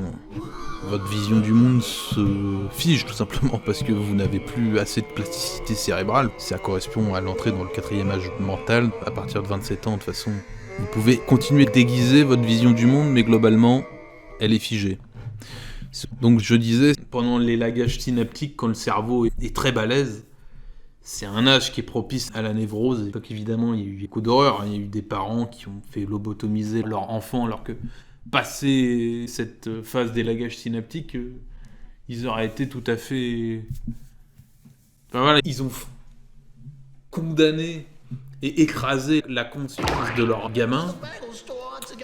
votre vision du monde se fige, tout simplement, parce que vous n'avez plus assez de plasticité cérébrale. Ça correspond à l'entrée dans le 4e âge mental. À partir de 27 ans, de toute façon, vous pouvez continuer de déguiser votre vision du monde, mais globalement, elle est figée. Donc je disais, pendant l'élagage synaptique, quand le cerveau est très balèze, c'est un âge qui est propice à la névrose. Donc évidemment, il y a eu beaucoup d'horreur. Il y a eu des parents qui ont fait lobotomiser leur enfant, alors que, passé cette phase d'élagage synaptique, ils auraient été tout à fait... Enfin voilà, ils ont condamné et écrasé la conscience de leur gamin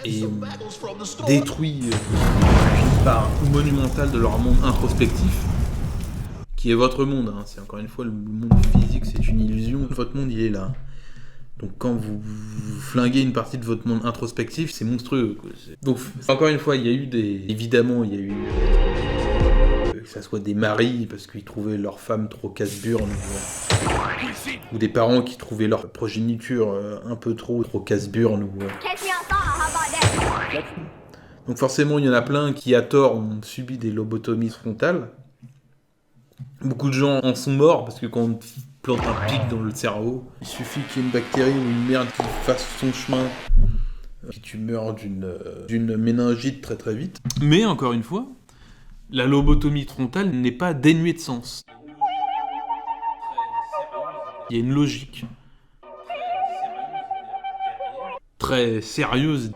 et détruit une part monumentale de leur monde introspectif, qui est votre monde. C'est encore une fois, le monde physique, c'est une illusion. Votre monde, il est là. Donc quand vous flinguez une partie de votre monde introspectif, c'est monstrueux. Donc encore une fois, il y a eu que ça soit des maris parce qu'ils trouvaient leur femme trop casse-burne, ou des parents qui trouvaient leur progéniture un peu trop casse-burne. Donc forcément, il y en a plein qui, à tort, ont subi des lobotomies frontales. Beaucoup de gens en sont morts parce que quand on plante un pic dans le cerveau, il suffit qu'il y ait une bactérie ou une merde qui fasse son chemin, puis tu meurs d'une méningite très très vite. Mais encore une fois, la lobotomie frontale n'est pas dénuée de sens. Il y a une logique très sérieuse.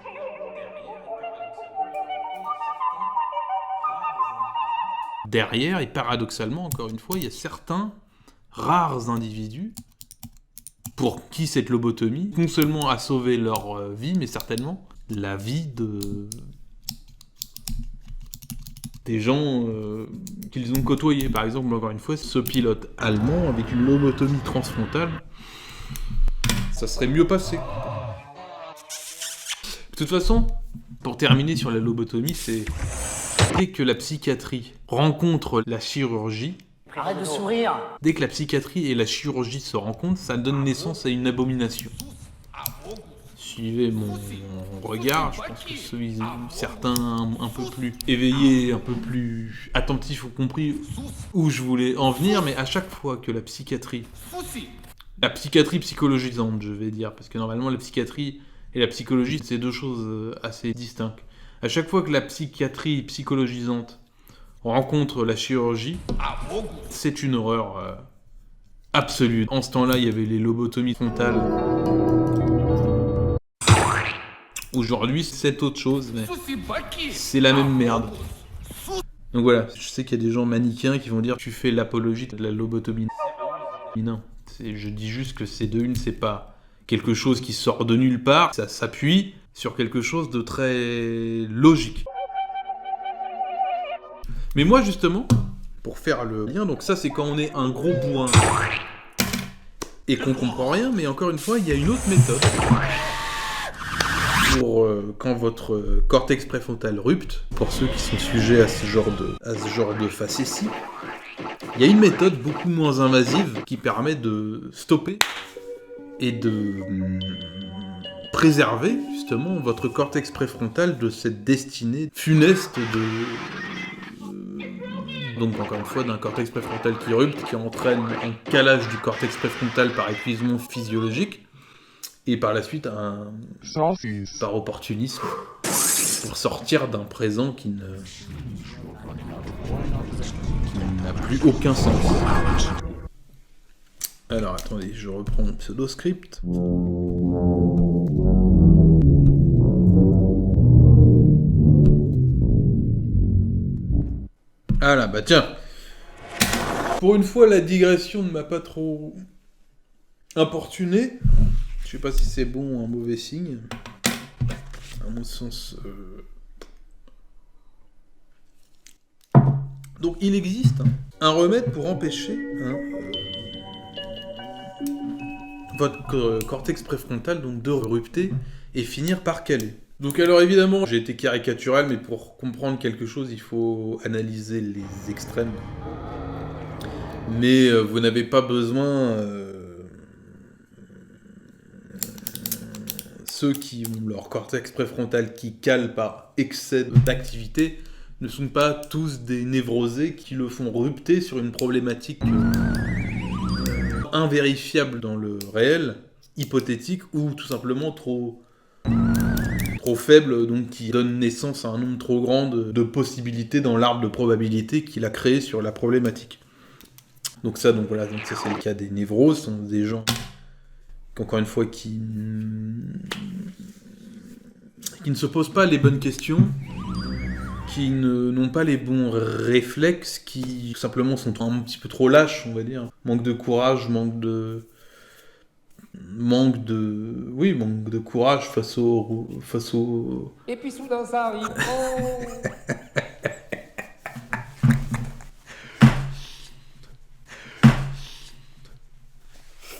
Derrière, et paradoxalement, encore une fois, il y a certains rares individus pour qui cette lobotomie, non seulement a sauvé leur vie, mais certainement la vie des gens qu'ils ont côtoyés. Par exemple, encore une fois, ce pilote allemand avec une lobotomie transfrontale, ça serait mieux passé. De toute façon, pour terminer sur la lobotomie, c'est dès que la psychiatrie rencontre la chirurgie,
Arrête de sourire.
dès que la psychiatrie et la chirurgie se rencontrent, ça donne naissance à une abomination. Suivez mon regard, je pense que certains un peu plus éveillés, un peu plus attentifs ont compris où je voulais en venir, mais à chaque fois que la psychiatrie psychologisante, je vais dire, parce que normalement la psychiatrie et la psychologie, c'est deux choses assez distinctes. À chaque fois que la psychiatrie psychologisante rencontre la chirurgie, c'est une horreur absolue. En ce temps-là, il y avait les lobotomies frontales. Aujourd'hui, c'est autre chose, mais c'est la même merde. Donc voilà, je sais qu'il y a des gens manichéens qui vont dire tu fais l'apologie de la lobotomie. Non, je dis juste que c'est pas quelque chose qui sort de nulle part, ça s'appuie sur quelque chose de très logique. Mais moi, justement, pour faire le lien. Donc ça, c'est quand on est un gros bourrin et qu'on comprend rien, mais encore une fois, il y a une autre méthode pour quand votre cortex préfrontal rupte, pour ceux qui sont sujets à ce genre de facétie. Il y a une méthode beaucoup moins invasive qui permet de stopper et de préserver justement votre cortex préfrontal de cette destinée funeste donc encore une fois d'un cortex préfrontal qui rupte, qui entraîne un calage du cortex préfrontal par épuisement physiologique et par la suite par opportunisme pour sortir d'un présent qui n'a plus aucun sens. Alors attendez, je reprends mon pseudo-script. Ah là, bah tiens. Pour une fois, la digression ne m'a pas trop importuné. Je sais pas si c'est bon ou un mauvais signe. À mon sens... Donc il existe un remède pour empêcher votre cortex préfrontal donc, de rupter et finir par caler. Donc alors évidemment, j'ai été caricatural, mais pour comprendre quelque chose, il faut analyser les extrêmes. Mais vous n'avez pas besoin... ceux qui ont leur cortex préfrontal qui cale par excès d'activité ne sont pas tous des névrosés qui le font rupter sur une problématique invérifiable dans le réel, hypothétique, ou tout simplement trop faible, donc qui donne naissance à un nombre trop grand de possibilités dans l'arbre de probabilité qu'il a créé sur la problématique. Donc ça c'est le cas des névroses, sont des gens encore une fois qui ne se posent pas les bonnes questions, qui n'ont pas les bons réflexes, qui tout simplement sont un petit peu trop lâches, on va dire. Manque de courage, manque de courage face au...
Et puis soudain ça arrive. Oh.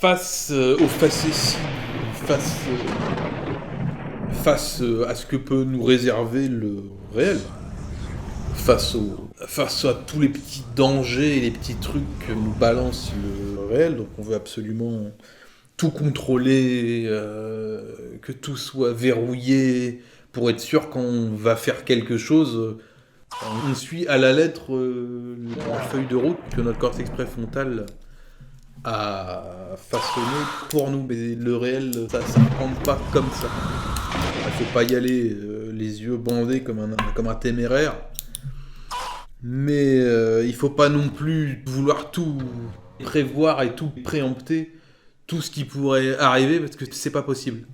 Face aux facéties, face à ce que peut nous réserver le réel, face à tous les petits dangers et les petits trucs que nous balance le réel, donc on veut absolument tout contrôler, que tout soit verrouillé, pour être sûr qu'on va faire quelque chose, on suit à la lettre la feuille de route que notre cortex préfrontal à façonner pour nous, mais le réel, ça ne rentre pas comme ça. Il faut pas y aller les yeux bandés comme un téméraire, mais il faut pas non plus vouloir tout prévoir et tout préempter, tout ce qui pourrait arriver, parce que c'est pas possible.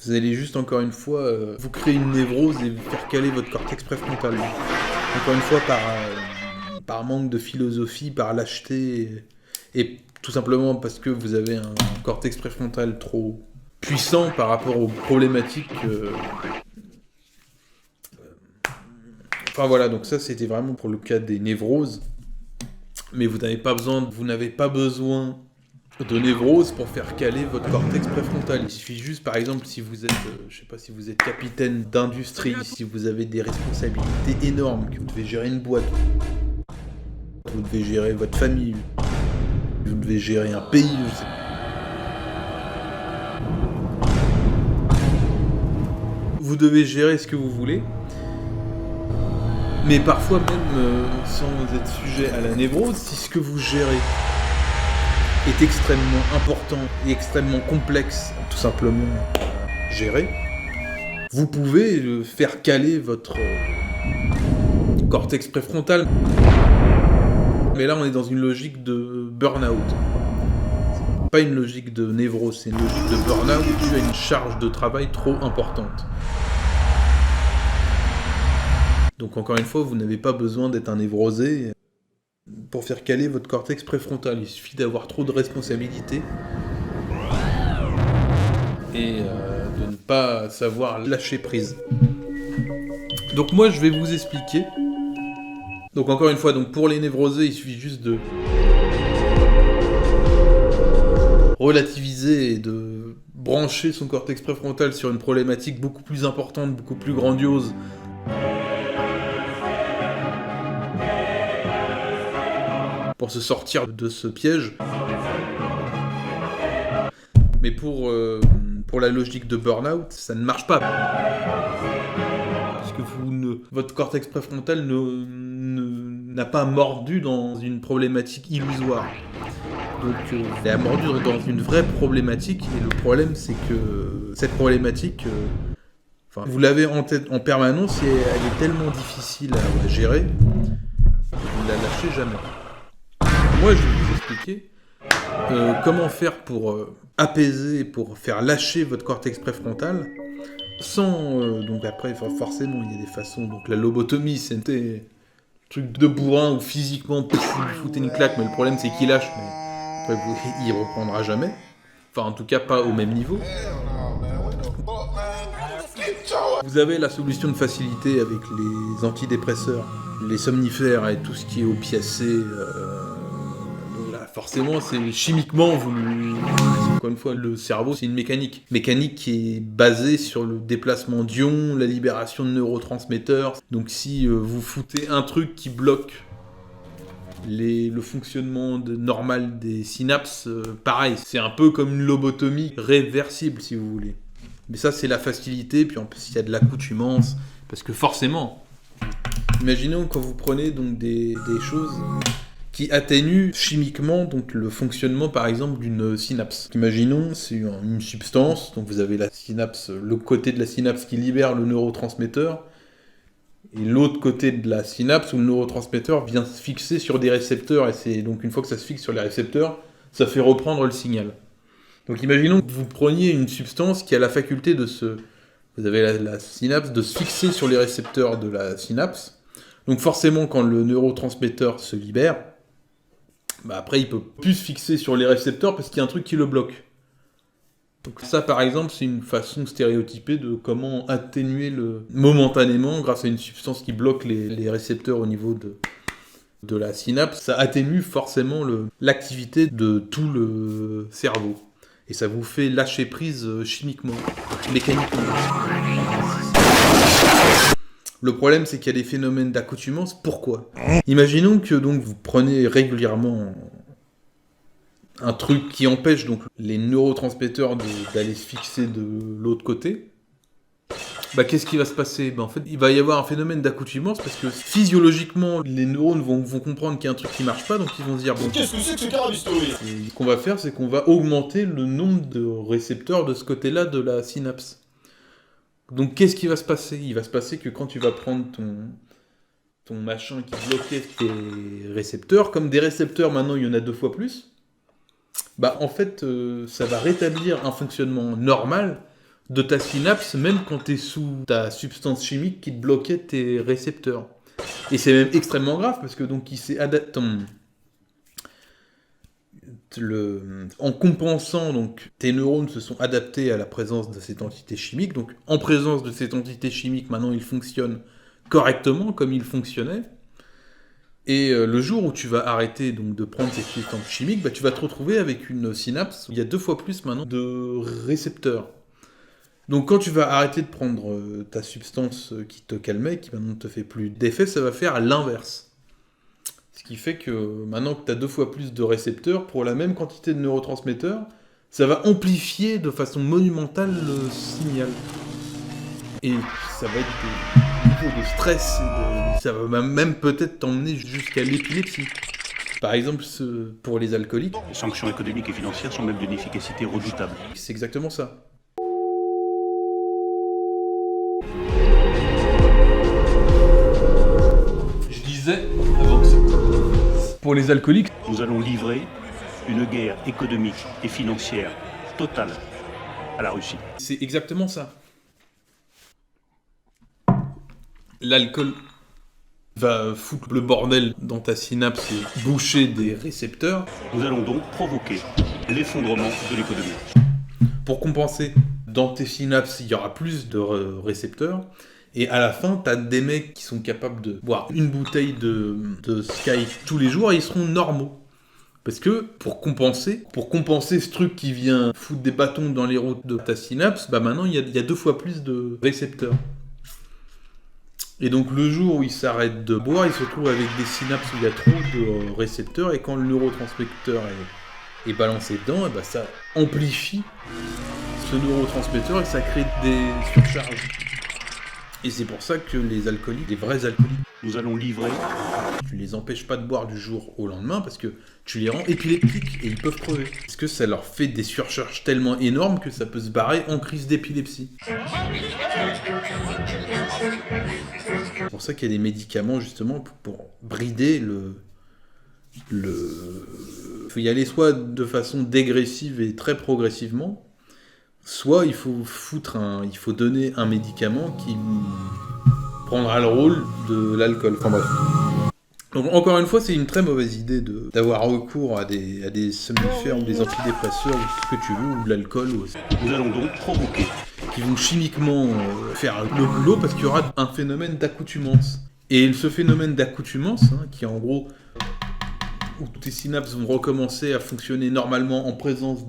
Vous allez juste, encore une fois, vous créer une névrose et faire caler votre cortex préfrontal. Encore une fois, par manque de philosophie, par lâcheté, et tout simplement parce que vous avez un cortex préfrontal trop puissant par rapport aux problématiques. Enfin voilà, donc ça c'était vraiment pour le cas des névroses. Mais vous n'avez pas besoin de névrose pour faire caler votre cortex préfrontal. Il suffit juste, par exemple, si vous êtes, je sais pas, si vous êtes capitaine d'industrie, si vous avez des responsabilités énormes, que vous devez gérer une boîte, vous devez gérer votre famille, vous devez gérer un pays, je sais pas. Vous devez gérer ce que vous voulez, mais parfois même sans être sujet à la névrose, si ce que vous gérez est extrêmement important et extrêmement complexe, tout simplement gérer, vous pouvez faire caler votre cortex préfrontal. Mais là, on est dans une logique de burn-out. C'est pas une logique de névrose, c'est une logique de burn-out due à une charge de travail trop importante. Donc encore une fois, vous n'avez pas besoin d'être un névrosé pour faire caler votre cortex préfrontal. Il suffit d'avoir trop de responsabilités et de ne pas savoir lâcher prise. Donc moi, je vais vous expliquer Donc encore une fois, donc pour les névrosés, il suffit juste de relativiser et de brancher son cortex préfrontal sur une problématique beaucoup plus importante, beaucoup plus grandiose. Pour se sortir de ce piège. Mais pour la logique de burn-out, ça ne marche pas. Parce que votre cortex préfrontal n'a pas mordu dans une problématique illusoire. Donc il a mordu dans une vraie problématique, et le problème c'est que cette problématique, vous l'avez en tête en permanence et elle est tellement difficile à gérer que vous ne la lâchez jamais. Moi je vais vous expliquer comment faire pour apaiser, pour faire lâcher votre cortex préfrontal sans... donc après forcément il y a des façons, donc la lobotomie c'était un truc de bourrin où physiquement vous foutez une claque, mais le problème c'est qu'il lâche, mais après il reprendra jamais, enfin en tout cas pas au même niveau. Vous avez la solution de facilité avec les antidépresseurs, les somnifères et tout ce qui est opiacé. Forcément, c'est chimiquement, encore une fois, le cerveau, c'est une mécanique. Mécanique qui est basée sur le déplacement d'ions, la libération de neurotransmetteurs. Donc si vous foutez un truc qui bloque le fonctionnement normal des synapses, pareil, c'est un peu comme une lobotomie réversible, si vous voulez. Mais ça, c'est la facilité, puis en plus, il y a de l'accoutumance, parce que forcément, imaginons quand vous prenez donc des choses qui atténue chimiquement donc le fonctionnement par exemple d'une synapse. Imaginons, c'est une substance, donc vous avez la synapse, le côté de la synapse qui libère le neurotransmetteur, et l'autre côté de la synapse où le neurotransmetteur vient se fixer sur des récepteurs, et c'est donc une fois que ça se fixe sur les récepteurs, ça fait reprendre le signal. Donc imaginons que vous preniez une substance qui a la faculté de vous avez la synapse de se fixer sur les récepteurs de la synapse, donc forcément quand le neurotransmetteur se libère, après il peut plus se fixer sur les récepteurs parce qu'il y a un truc qui le bloque. Donc ça par exemple c'est une façon stéréotypée de comment atténuer momentanément grâce à une substance qui bloque les récepteurs au niveau de la synapse. Ça atténue forcément l'activité de tout le cerveau. Et ça vous fait lâcher prise chimiquement, mécaniquement. Le problème, c'est qu'il y a des phénomènes d'accoutumance. Pourquoi ? Imaginons que donc vous prenez régulièrement un truc qui empêche donc les neurotransmetteurs d'aller se fixer de l'autre côté. Qu'est-ce qui va se passer ? En fait, il va y avoir un phénomène d'accoutumance parce que physiologiquement, les neurones vont comprendre qu'il y a un truc qui marche pas, donc ils vont se dire bon.
Qu'est-ce que c'est que ce carabistouri ?
Ce qu'on va faire, c'est qu'on va augmenter le nombre de récepteurs de ce côté-là de la synapse. Donc qu'est-ce qui va se passer ? Il va se passer que quand tu vas prendre ton machin qui bloquait tes récepteurs, comme des récepteurs maintenant il y en a 2 fois plus, en fait ça va rétablir un fonctionnement normal de ta synapse même quand tu es sous ta substance chimique qui te bloquait tes récepteurs. Et c'est même extrêmement grave parce que donc il s'est adapté... En compensant, donc, tes neurones se sont adaptés à la présence de cette entité chimique. Donc, en présence de cette entité chimique, maintenant, il fonctionne correctement comme il fonctionnait. Et le jour où tu vas arrêter donc, de prendre cette substance chimique, tu vas te retrouver avec une synapse où il y a 2 fois plus maintenant de récepteurs. Donc, quand tu vas arrêter de prendre ta substance qui te calmait, qui maintenant ne te fait plus d'effet, ça va faire l'inverse. Ce qui fait que maintenant que tu as 2 fois plus de récepteurs pour la même quantité de neurotransmetteurs, ça va amplifier de façon monumentale le signal. Et ça va être des niveaux de stress, ça va même peut-être t'emmener jusqu'à l'épilepsie. Par exemple, pour les alcooliques.
Les sanctions économiques et financières sont même d'une efficacité redoutable.
C'est exactement ça.
Je disais avant que ça...
Pour les alcooliques,
Nous allons livrer une guerre économique et financière totale à la Russie.
c'est exactement ça. L'alcool va foutre le bordel dans ta synapse et boucher des récepteurs.
Nous allons donc provoquer l'effondrement de l'économie.
Pour compenser, dans tes synapses, il y aura plus de récepteurs. Et à la fin, t'as des mecs qui sont capables de boire une bouteille de Sky tous les jours et ils seront normaux. Parce que pour compenser ce truc qui vient foutre des bâtons dans les roues de ta synapse, bah maintenant il y a 2 fois plus de récepteurs. Et donc le jour où il s'arrête de boire, il se retrouve avec des synapses où il y a trop de récepteurs et quand le neurotransmetteur est balancé dedans, et bah ça amplifie ce neurotransmetteur et ça crée des surcharges. Et c'est pour ça que les alcooliques, les vrais alcooliques,
Nous allons livrer
tu les empêches pas de boire du jour au lendemain parce que tu les rends épileptiques et ils peuvent crever. Parce que ça leur fait des surcharges tellement énormes que ça peut se barrer en crise d'épilepsie. C'est pour ça qu'il y a des médicaments justement pour brider il faut y aller soit de façon dégressive et très progressivement, soit il faut donner un médicament qui prendra le rôle de l'alcool. Enfin bref. Donc encore une fois, c'est une très mauvaise idée d'avoir recours à des somnifères ou des antidépresseurs ou ce que tu veux, ou de l'alcool,
Nous allons donc provoquer
qui vont chimiquement faire le boulot parce qu'il y aura un phénomène d'accoutumance. Et ce phénomène d'accoutumance, qui est en gros où tes synapses vont recommencer à fonctionner normalement en présence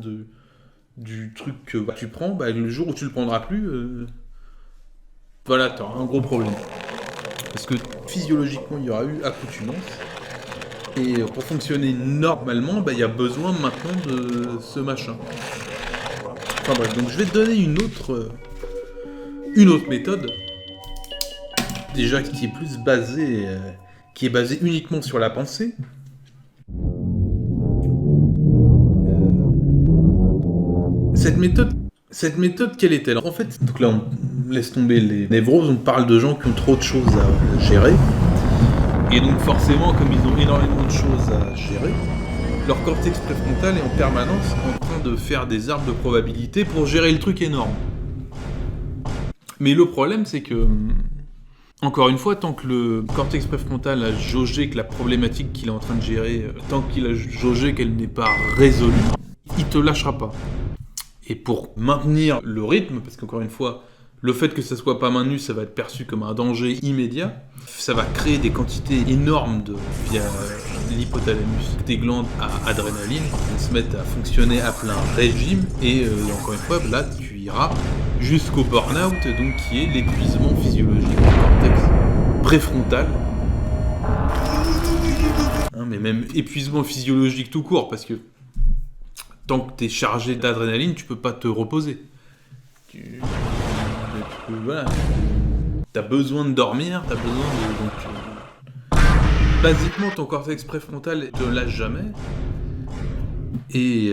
du truc que tu prends, bah, le jour où tu le prendras plus, voilà, t'auras un gros problème. Parce que physiologiquement, il y aura eu accoutumance. Et pour fonctionner normalement, bah, il y a besoin maintenant de ce machin. Enfin bref, donc je vais te donner une autre méthode. Déjà qui est plus basée, uniquement sur la pensée. Cette méthode, quelle est-elle ? En fait, donc là, on laisse tomber les névroses, on parle de gens qui ont trop de choses à gérer. Et donc forcément, comme ils ont énormément de choses à gérer, leur cortex préfrontal est en permanence en train de faire des arbres de probabilité pour gérer le truc énorme. Mais le problème, c'est que, encore une fois, tant que le cortex préfrontal a jaugé que la problématique qu'il est en train de gérer, tant qu'il a jaugé qu'elle n'est pas résolue, il te lâchera pas. Et pour maintenir le rythme, parce qu'encore une fois, le fait que ça soit pas main nue, ça va être perçu comme un danger immédiat, ça va créer des quantités énormes via l'hypothalamus, des glandes à adrénaline, qui se mettent à fonctionner à plein régime, et encore une fois, là, tu iras jusqu'au burn-out, donc qui est l'épuisement physiologique du cortex préfrontal. Mais même épuisement physiologique tout court, parce que tant que t'es chargé d'adrénaline, tu peux pas te reposer. Voilà. T'as besoin de dormir, t'as besoin de... Donc, basiquement, ton cortex préfrontal ne te lâche jamais. Et